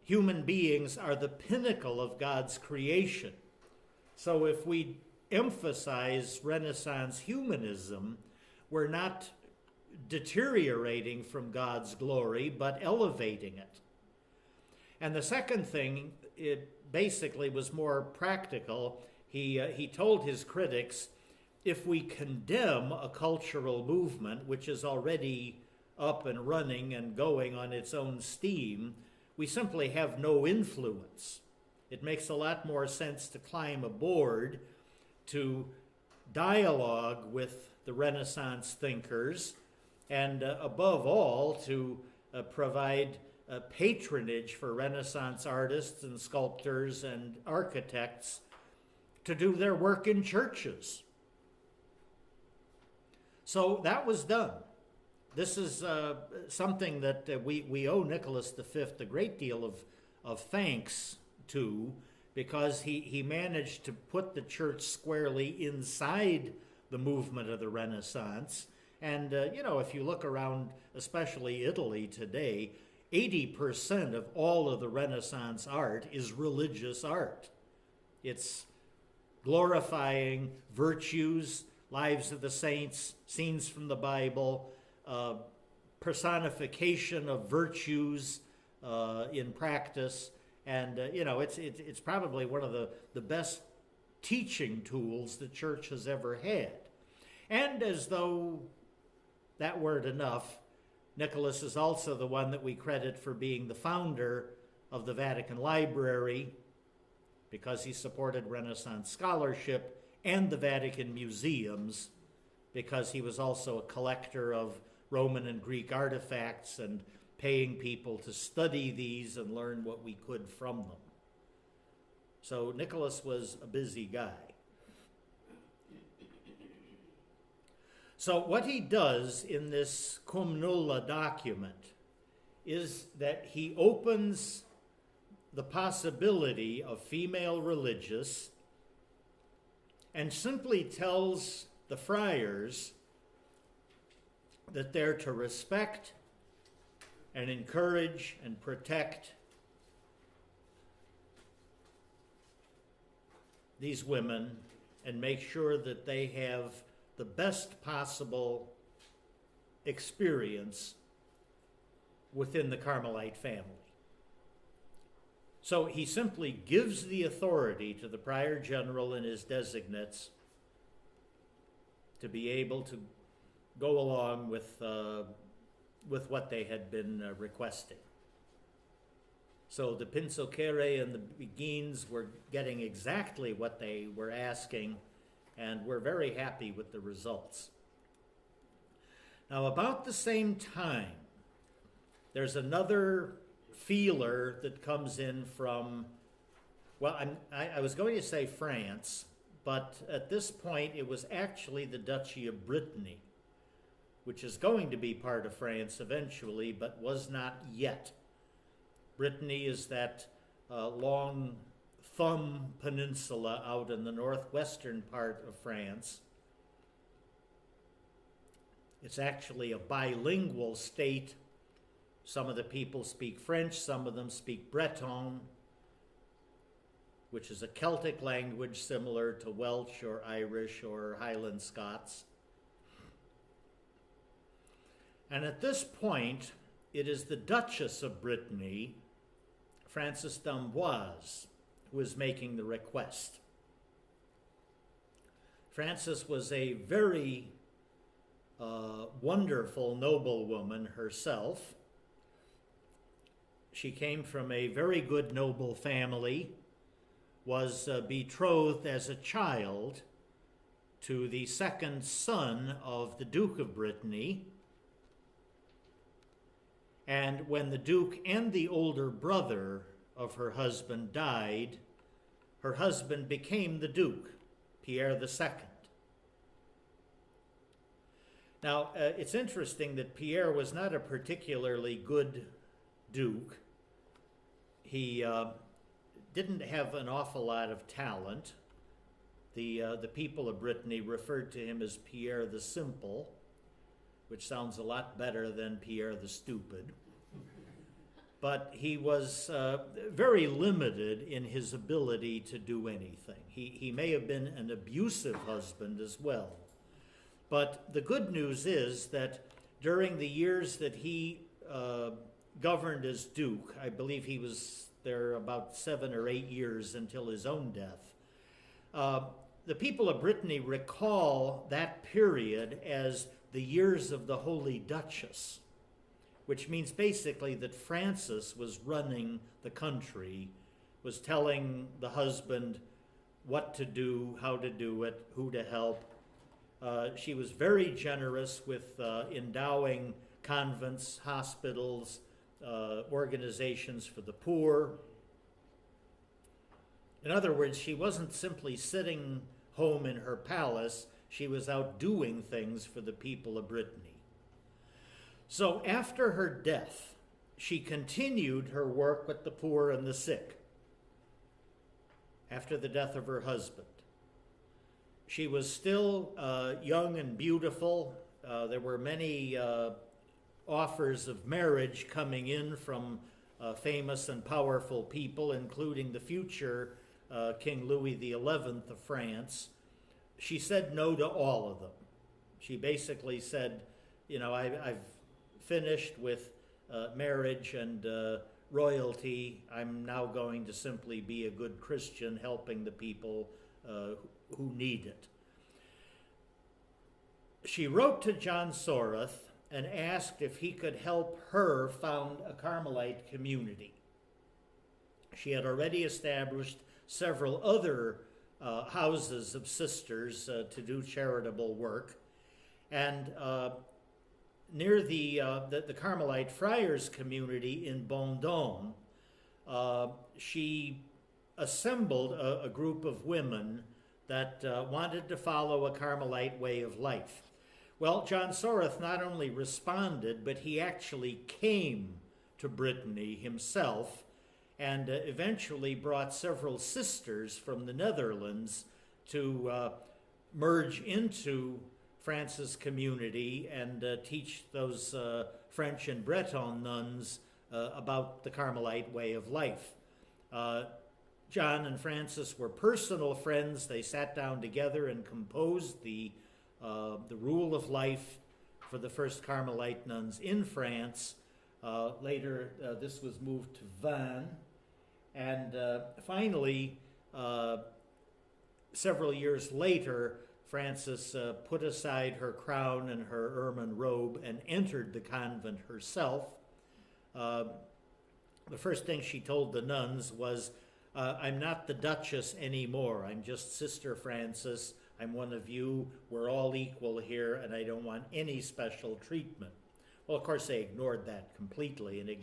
human beings are the pinnacle of God's creation. So if we emphasize Renaissance humanism, we're not deteriorating from God's glory, but elevating it. And the second thing, it basically was more practical. He told his critics, if we condemn a cultural movement which is already up and running and going on its own steam, we simply have no influence. It makes a lot more sense to climb aboard, to dialogue with the Renaissance thinkers, and above all, to provide patronage for Renaissance artists and sculptors and architects to do their work in churches. So that was done. This is something that we owe Nicholas V a great deal of thanks to, because he managed to put the church squarely inside the movement of the Renaissance. And, if you look around, especially Italy today, 80% of all of the Renaissance art is religious art. It's glorifying virtues, lives of the saints, scenes from the Bible, personification of virtues in practice. And, it's probably one of the best teaching tools the church has ever had. And as though that weren't enough, Nicholas is also the one that we credit for being the founder of the Vatican Library, because he supported Renaissance scholarship, and the Vatican museums, because he was also a collector of Roman and Greek artifacts and paying people to study these and learn what we could from them. So Nicholas was a busy guy. So what he does in this cum nulla document is that he opens the possibility of female religious and simply tells the friars that they're to respect and encourage and protect these women and make sure that they have the best possible experience within the Carmelite family. So he simply gives the authority to the prior general and his designates to be able to go along with what they had been requesting. So the Pinsocere and the Beguines were getting exactly what they were asking, and we're very happy with the results. Now, about the same time, there's another feeler that comes in from, well, I was going to say France, but at this point it was actually the Duchy of Brittany, which is going to be part of France eventually, but was not yet. Brittany is that long thumb peninsula out in the northwestern part of France. It's actually a bilingual state. Some of the people speak French, some of them speak Breton, which is a Celtic language similar to Welsh or Irish or Highland Scots. And at this point, it is the Duchess of Brittany, Frances d'Amboise, who is making the request. Frances was a very wonderful noblewoman herself. She came from a very good noble family, was betrothed as a child to the second son of the Duke of Brittany. And when the Duke and the older brother of her husband died, her husband became the Duke, Pierre II. Now, it's interesting that Pierre was not a particularly good Duke. He didn't have an awful lot of talent. The people of Brittany referred to him as Pierre the Simple, which sounds a lot better than Pierre the Stupid. But he was very limited in his ability to do anything. He may have been an abusive husband as well. But the good news is that during the years that he governed as Duke, I believe he was there about 7 or 8 years until his own death, the people of Brittany recall that period as the years of the Holy Duchess, which means basically that Frances was running the country, was telling the husband what to do, how to do it, who to help. She was very generous with endowing convents, hospitals, organizations for the poor. In other words, she wasn't simply sitting home in her palace, she was out doing things for the people of Brittany. So after her death, she continued her work with the poor and the sick. After the death of her husband, she was still young and beautiful. There were many offers of marriage coming in from famous and powerful people, including the future King Louis XI of France. She said no to all of them. She basically said, you know, I've finished with marriage and royalty. I'm now going to simply be a good Christian, helping the people who need it. She wrote to John Soreth and asked if he could help her found a Carmelite community. She had already established several other houses of sisters to do charitable work. And near the Carmelite Friars community in Bondon, she assembled a group of women that wanted to follow a Carmelite way of life. Well, John Soreth not only responded, but he actually came to Brittany himself and eventually brought several sisters from the Netherlands to merge into France's community and teach those French and Breton nuns about the Carmelite way of life. John and Francis were personal friends. They sat down together and composed the rule of life for the first Carmelite nuns in France. Later, this was moved to Vannes. And finally, several years later, Frances put aside her crown and her ermine robe and entered the convent herself. The first thing she told the nuns was, I'm not the Duchess anymore. I'm just Sister Frances. I'm one of you. We're all equal here, and I don't want any special treatment. Well, of course, they ignored that completely and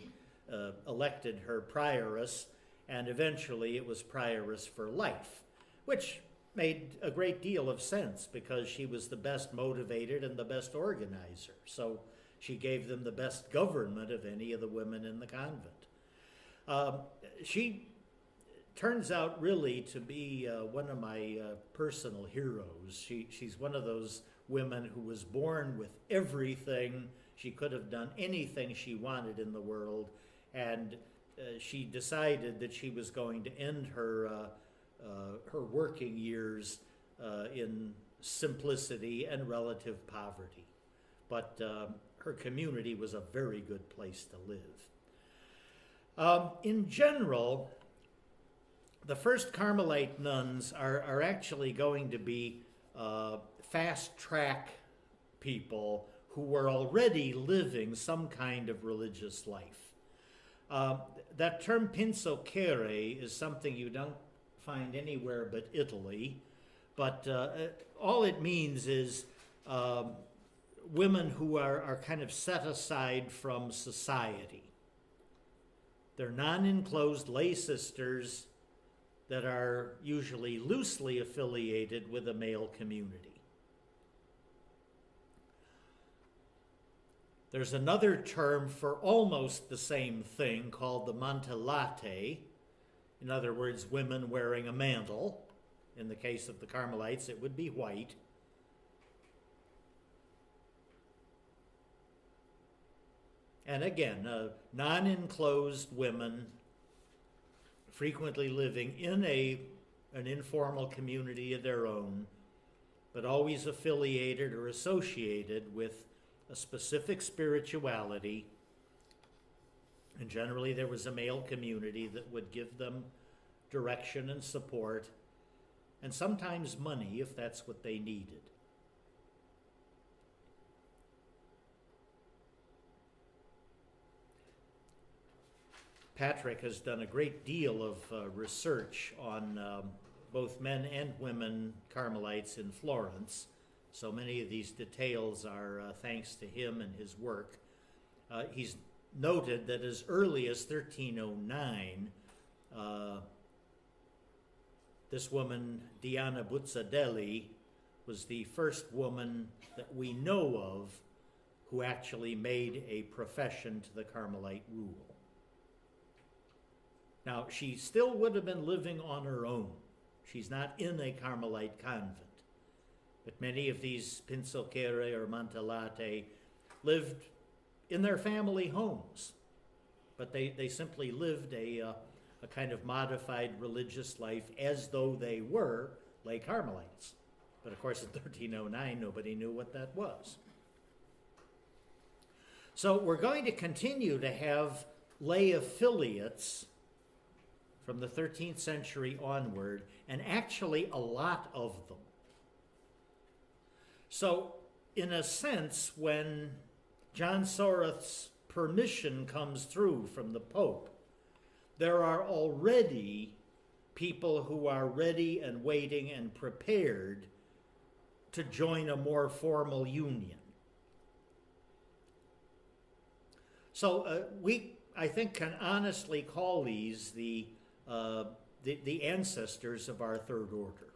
elected her prioress, and eventually it was prioress for life, which made a great deal of sense because she was the best motivated and the best organizer. So she gave them the best government of any of the women in the convent. She turns out really to be one of my personal heroes. She's one of those women who was born with everything. She could have done anything she wanted in the world, and she decided that she was going to end her working years in simplicity and relative poverty. But her community was a very good place to live. In general, the first Carmelite nuns are actually going to be fast-track people who were already living some kind of religious life. That term pinsocere is something you don't find anywhere but Italy, but all it means is women who are kind of set aside from society. They're non-enclosed lay sisters that are usually loosely affiliated with a male community. There's another term for almost the same thing called the mantellate. In other words, women wearing a mantle. In the case of the Carmelites, it would be white. And again, non-enclosed women frequently living in an informal community of their own, but always affiliated or associated with a specific spirituality. And generally there was a male community that would give them direction and support, and sometimes money if that's what they needed. Patrick has done a great deal of research on both men and women Carmelites in Florence, so many of these details are thanks to him and his work. He's noted that as early as 1309, this woman, Diana Buzzadelli, was the first woman that we know of who actually made a profession to the Carmelite rule. Now, she still would have been living on her own. She's not in a Carmelite convent. But many of these pinsocere or mantellate lived in their family homes. But they simply lived a kind of modified religious life as though they were lay Carmelites. But of course, in 1309, nobody knew what that was. So we're going to continue to have lay affiliates from the 13th century onward, and actually a lot of them. So, in a sense, when John Soreth's permission comes through from the Pope, there are already people who are ready and waiting and prepared to join a more formal union. So we, I think, can honestly call these the ancestors of our third order.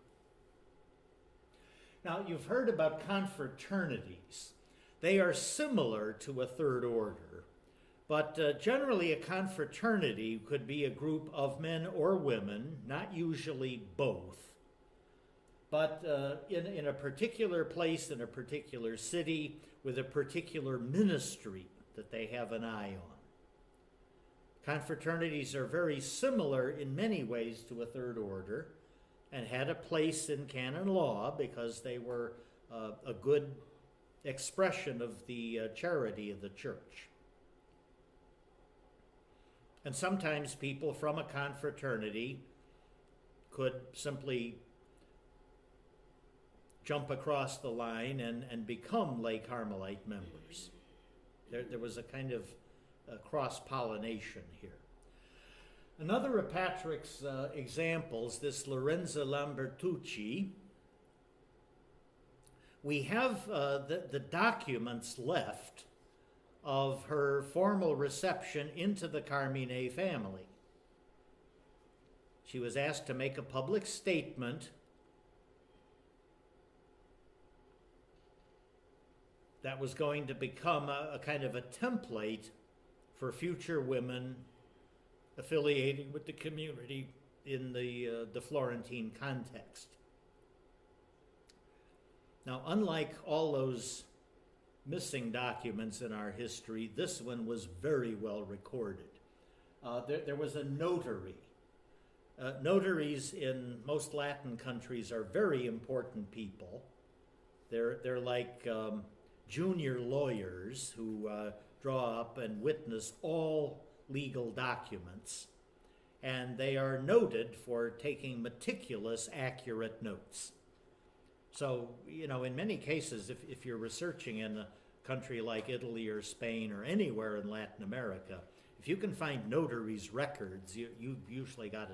Now, you've heard about confraternities. They are similar to a third order, but generally a confraternity could be a group of men or women, not usually both, but in a particular place, in a particular city, with a particular ministry that they have an eye on. Confraternities are very similar in many ways to a third order and had a place in canon law because they were a good expression of the charity of the church. And sometimes people from a confraternity could simply jump across the line and become lay Carmelite members. There was a kind of cross-pollination here. Another of Patrick's examples, this Lorenza Lambertucci, we have the documents left of her formal reception into the Carmine family. She was asked to make a public statement that was going to become a kind of a template for future women affiliating with the community in the Florentine context. Now, unlike all those missing documents in our history, this one was very well recorded. There was a notary. Notaries in most Latin countries are very important people. They're like junior lawyers who draw up and witness all legal documents, and they are noted for taking meticulous, accurate notes. So, in many cases, if you're researching in a country like Italy or Spain or anywhere in Latin America, if you can find notaries' records, you've usually got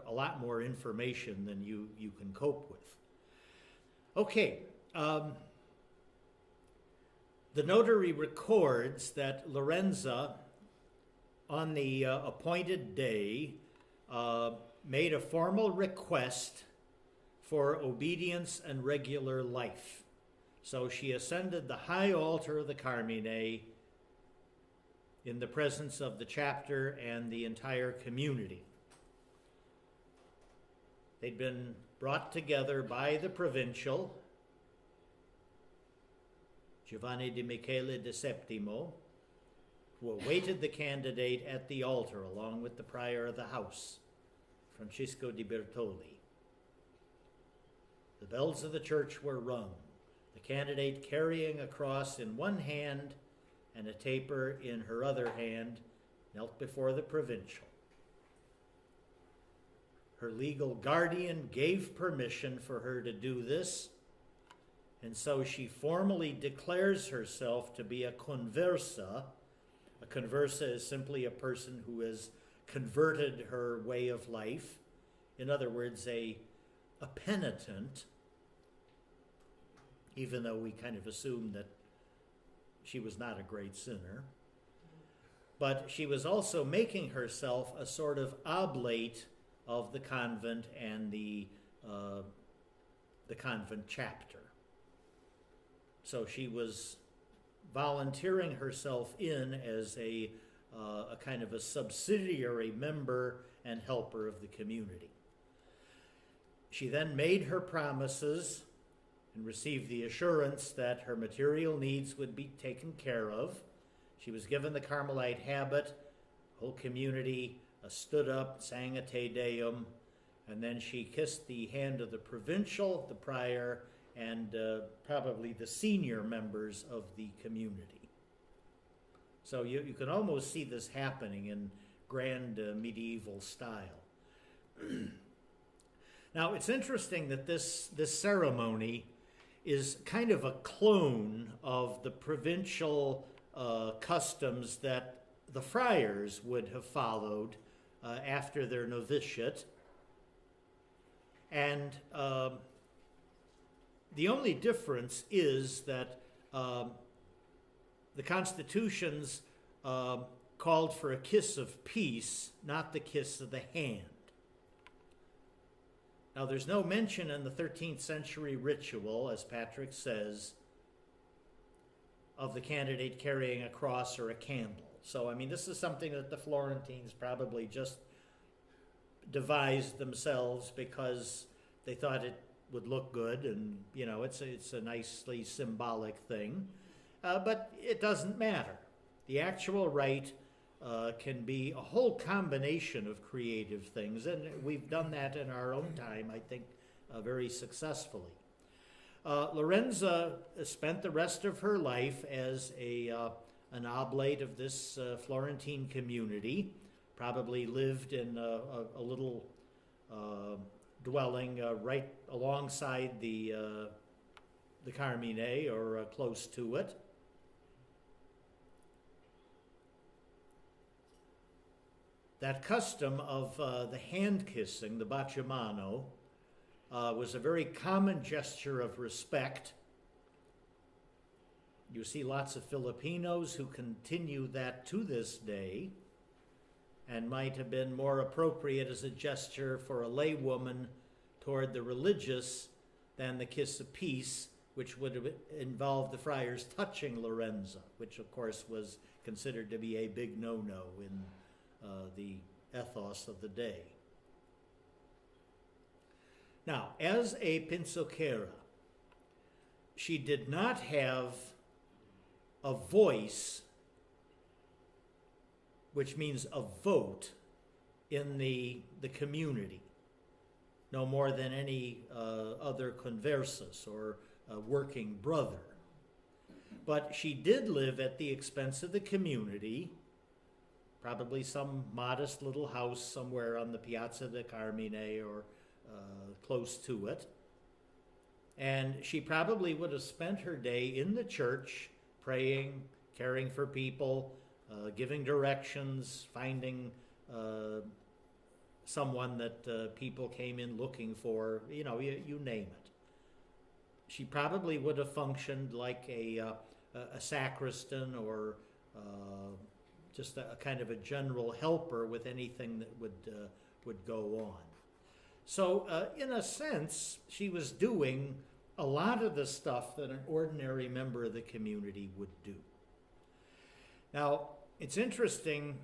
a lot more information than you can cope with. Okay, the notary records that Lorenza, on the appointed day, made a formal request for obedience and regular life. So she ascended the high altar of the Carmine in the presence of the chapter and the entire community. They'd been brought together by the provincial, Giovanni di Michele de Septimo, who awaited the candidate at the altar along with the prior of the house, Francisco di Bertoli. The bells of the church were rung, the candidate carrying a cross in one hand and a taper in her other hand, knelt before the provincial. Her legal guardian gave permission for her to do this, and so she formally declares herself to be a conversa. A conversa is simply a person who has converted her way of life. In other words, a penitent, even though we kind of assume that she was not a great sinner. But she was also making herself a sort of oblate of the convent and the convent chapter. So she was volunteering herself in as a kind of a subsidiary member and helper of the community. She then made her promises and received the assurance that her material needs would be taken care of. She was given the Carmelite habit. The whole community stood up, sang a Te Deum, and then she kissed the hand of the provincial, the prior, and probably the senior members of the community. So you can almost see this happening in grand medieval style. Now, it's interesting that this ceremony is kind of a clone of the provincial customs that the friars would have followed after their novitiate. And the only difference is that the constitutions called for a kiss of peace, not the kiss of the hand. Now, there's no mention in the 13th century ritual, as Patrick says, of the candidate carrying a cross or a candle. So, I mean, this is something that the Florentines probably just devised themselves because they thought it would look good, and, you know, it's a nicely symbolic thing. But it doesn't matter. The actual rite can be a whole combination of creative things, and we've done that in our own time, I think, very successfully. Lorenza spent the rest of her life as an oblate of this Florentine community, probably lived in a little dwelling right alongside the Carmine, or close to it. That custom of the hand kissing, the baciamano, was a very common gesture of respect. You see lots of Filipinos who continue that to this day, and might have been more appropriate as a gesture for a laywoman toward the religious than the kiss of peace, which would have involved the friars touching Lorenza, which of course was considered to be a big no-no in the ethos of the day. Now, as a pinzoquera, she did not have a voice, which means a vote, in the community, no more than any other conversus or working brother. But she did live at the expense of the community, probably some modest little house somewhere on the Piazza del Carmine or close to it. And she probably would have spent her day in the church, praying, caring for people, giving directions, finding someone that people came in looking for, you name it. She probably would have functioned like a sacristan, or just a kind of a general helper with anything that would go on. So in a sense, she was doing a lot of the stuff that an ordinary member of the community would do. Now, it's interesting.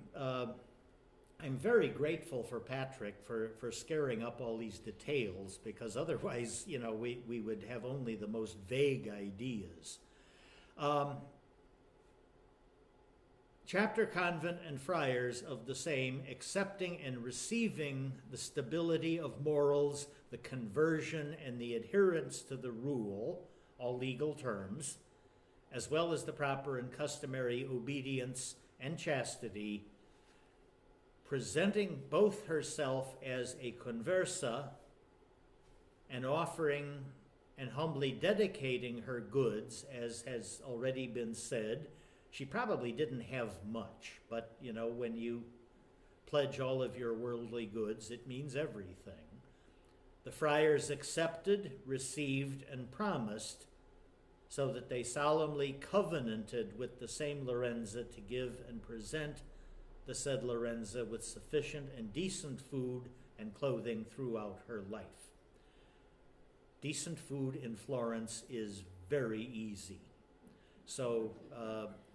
I'm very grateful for Patrick for scaring up all these details, because otherwise, we would have only the most vague ideas. Chapter, convent, and friars of the same, accepting and receiving the stability of morals, the conversion, and the adherence to the rule, all legal terms, as well as the proper and customary obedience and chastity, presenting both herself as a conversa and offering and humbly dedicating her goods, as has already been said. She probably didn't have much, but, when you pledge all of your worldly goods, it means everything. The friars accepted, received, and promised, so that they solemnly covenanted with the same Lorenza to give and present the said Lorenza with sufficient and decent food and clothing throughout her life. Decent food in Florence is very easy. So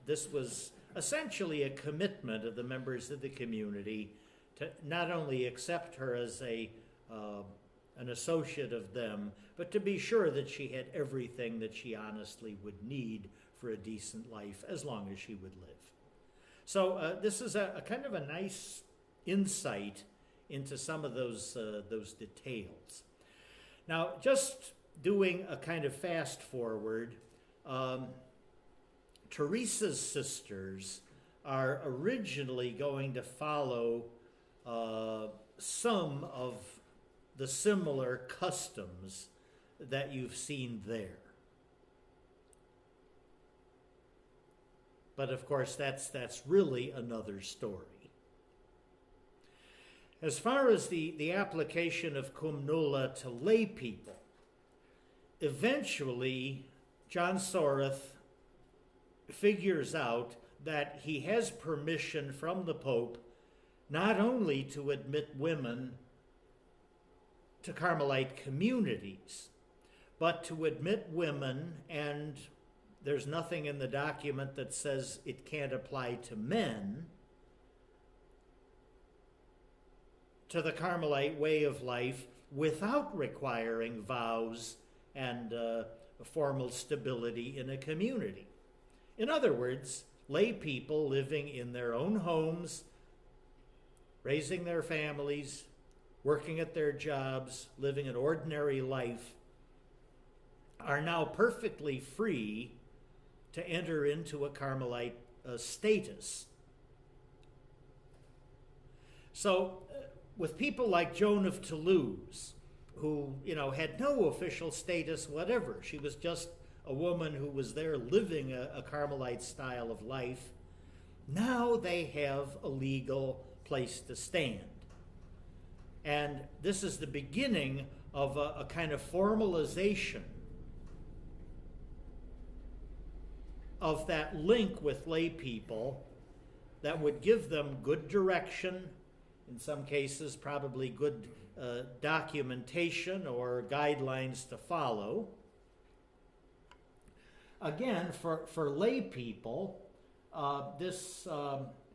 this was essentially a commitment of the members of the community to not only accept her as an associate of them, but to be sure that she had everything that she honestly would need for a decent life as long as she would live. So this is a kind of a nice insight into some of those details. Now, just doing a kind of fast forward, Teresa's sisters are originally going to follow some of the similar customs that you've seen there. But of course, that's really another story. As far as the application of cum nulla to lay people, eventually John Soreth figures out that he has permission from the Pope not only to admit women to Carmelite communities, but to admit women, and there's nothing in the document that says it can't apply to men, to the Carmelite way of life without requiring vows and formal stability in a community. In other words, lay people living in their own homes, raising their families, working at their jobs, living an ordinary life, are now perfectly free to enter into a Carmelite status. So, with people like Joan of Toulouse, who, had no official status whatever, she was just a woman who was there living a Carmelite style of life, now they have a legal place to stand. And this is the beginning of a kind of formalization of that link with lay people that would give them good direction, in some cases probably good documentation or guidelines to follow. Again, for lay people, this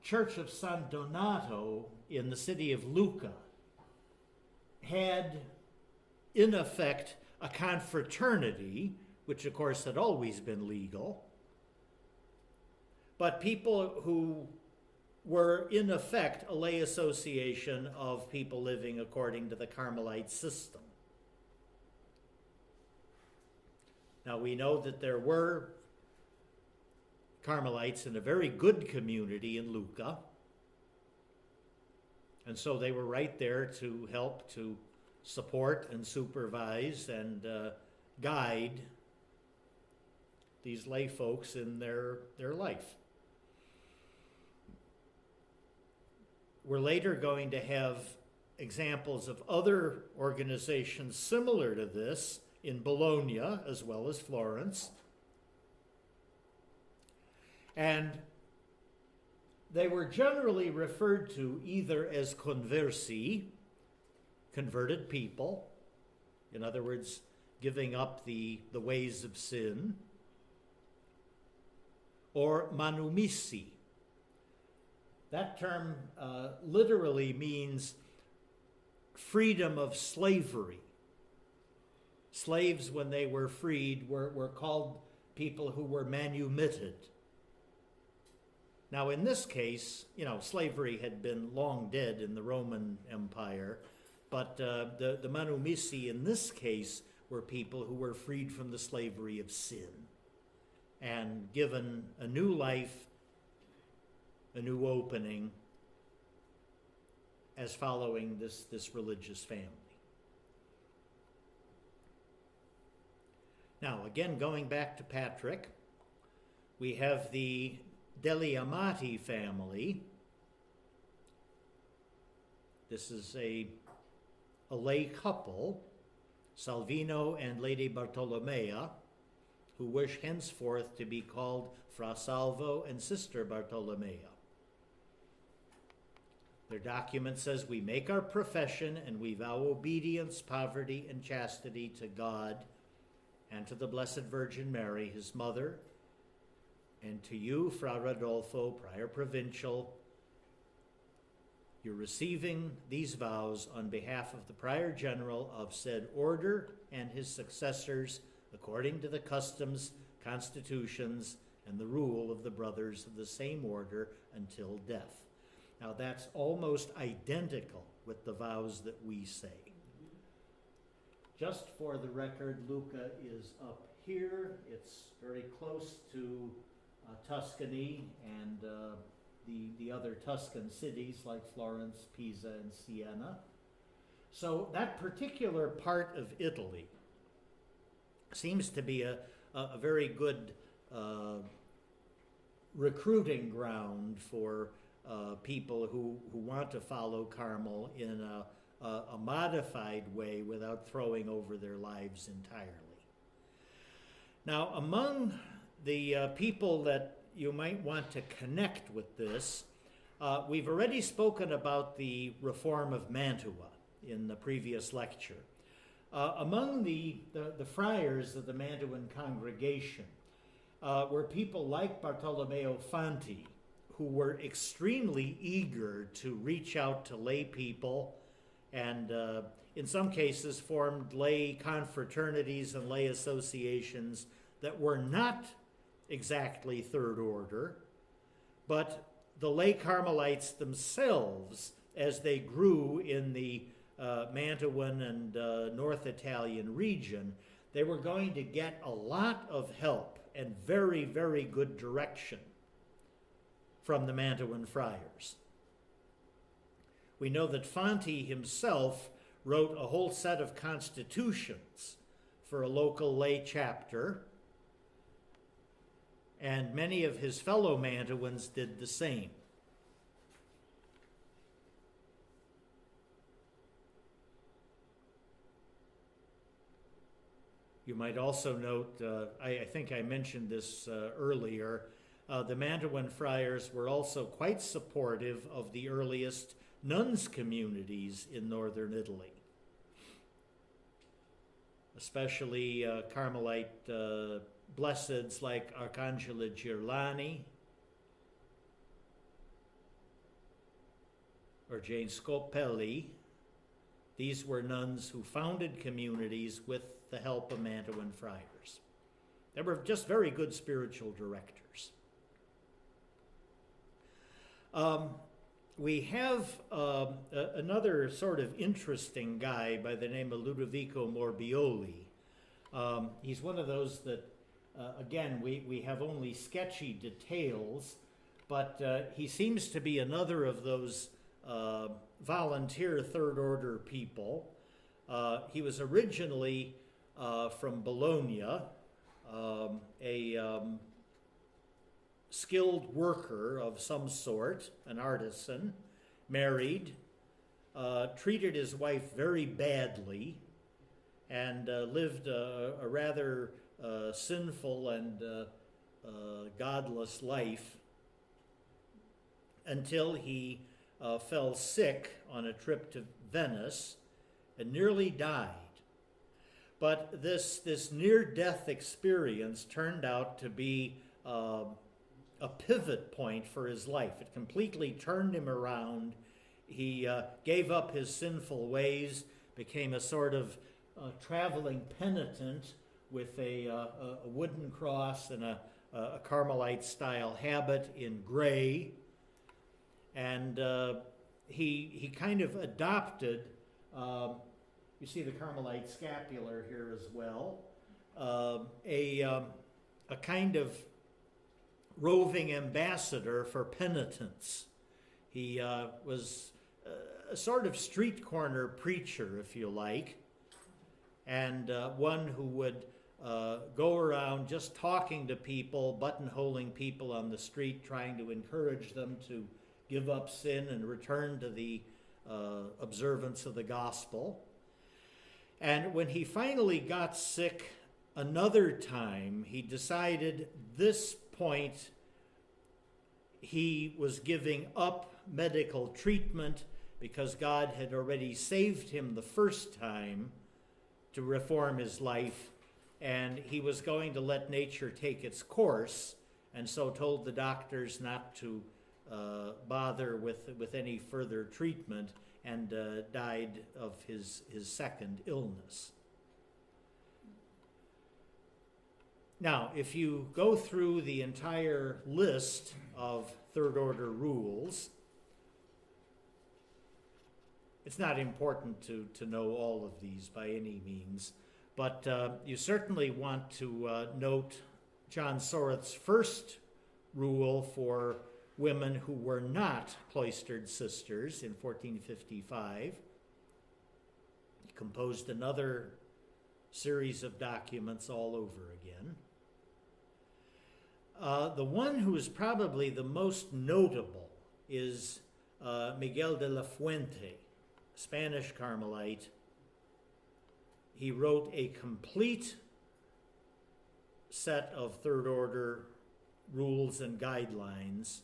Church of San Donato in the city of Lucca had, in effect, a confraternity, which of course had always been legal, but people who were, in effect, a lay association of people living according to the Carmelite system. Now, we know that there were Carmelites in a very good community in Lucca, and so they were right there to help to support and supervise and guide these lay folks in their life. We're later going to have examples of other organizations similar to this in Bologna as well as Florence. And they were generally referred to either as conversi, converted people, in other words, giving up the ways of sin, or manumissi. That term literally means freedom of slavery. Slaves, when they were freed, were called people who were manumitted. Now, in this case, slavery had been long dead in the Roman Empire, but the manumissi in this case were people who were freed from the slavery of sin and given a new life, a new opening as following this religious family. Now, again, going back to Patrick, we have the Degli Amati family. This is a lay couple, Salvino and Lady Bartolomea, who wish henceforth to be called Fra Salvo and Sister Bartolomea. Their document says, "We make our profession and we vow obedience, poverty, and chastity to God and to the Blessed Virgin Mary, his mother, and to you, Fra Rodolfo, Prior Provincial. You're receiving these vows on behalf of the Prior General of said order and his successors, according to the customs, constitutions, and the rule of the brothers of the same order until death." Now that's almost identical with the vows that we say. Just for the record, Lucca is up here. It's very close to Tuscany and the other Tuscan cities like Florence, Pisa, and Siena. So that particular part of Italy seems to be a very good recruiting ground for people who want to follow Carmel in a modified way without throwing over their lives entirely. Now, among the people that you might want to connect with this, we've already spoken about the reform of Mantua in the previous lecture. Among the friars of the Mantuan congregation were people like Bartolomeo Fanti, who were extremely eager to reach out to lay people and in some cases formed lay confraternities and lay associations that were not exactly third order, but the lay Carmelites themselves, as they grew in the Mantuan and North Italian region, they were going to get a lot of help and very, very good direction from the Mantuan friars. We know that Fanti himself wrote a whole set of constitutions for a local lay chapter, and many of his fellow Mantuans did the same. You might also note, I think I mentioned this earlier, the Mantuan friars were also quite supportive of the earliest nuns communities in northern Italy, especially Carmelite blesseds like Arcangela Girlani or Jane Scopelli. These were nuns who founded communities with the help of Mantuan friars. They were just very good spiritual directors. We have another sort of interesting guy by the name of Ludovico Morbioli. He's one of those that, again, we have only sketchy details, but he seems to be another of those volunteer third order people. He was originally from Bologna, a skilled worker of some sort, an artisan, married, treated his wife very badly, and lived a rather sinful and godless life until he fell sick on a trip to Venice and nearly died. But this near-death experience turned out to be a pivot point for his life. It completely turned him around. He gave up his sinful ways, became a sort of traveling penitent with a wooden cross and a Carmelite-style habit in gray. And he kind of adopted, you see the Carmelite scapular here as well, a kind of roving ambassador for penitence. He was a sort of street corner preacher, if you like, and one who would go around just talking to people, buttonholing people on the street, trying to encourage them to give up sin and return to the observance of the gospel. And when he finally got sick another time, he decided this point he was giving up medical treatment because God had already saved him the first time to reform his life, and he was going to let nature take its course, and so told the doctors not to bother with any further treatment, and died of his second illness. Now, if you go through the entire list of third order rules, it's not important to know all of these by any means, but you certainly want to note John Soreth's first rule for women who were not cloistered sisters in 1455. He composed another series of documents all over again. The one who is probably the most notable is Miguel de la Fuente, Spanish Carmelite. He wrote a complete set of third order rules and guidelines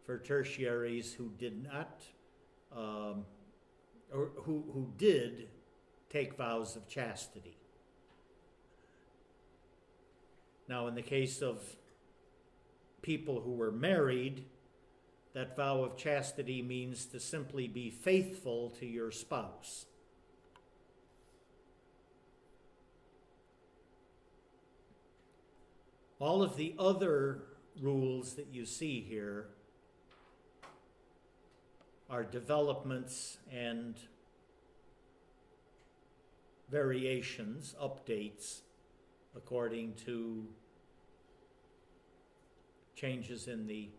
for tertiaries who did not, or who did take vows of chastity. Now, in the case of people who were married, that vow of chastity means to simply be faithful to your spouse. All of the other rules that you see here are developments and variations, updates, according to changes in the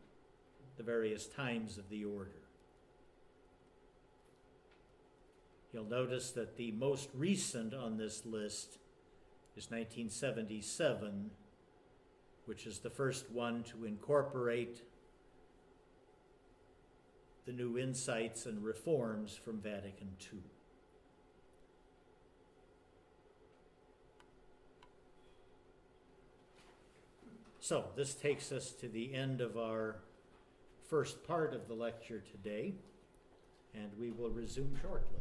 various times of the order. You'll notice that the most recent on this list is 1977, which is the first one to incorporate the new insights and reforms from Vatican II. So this takes us to the end of our first part of the lecture today, and we will resume shortly.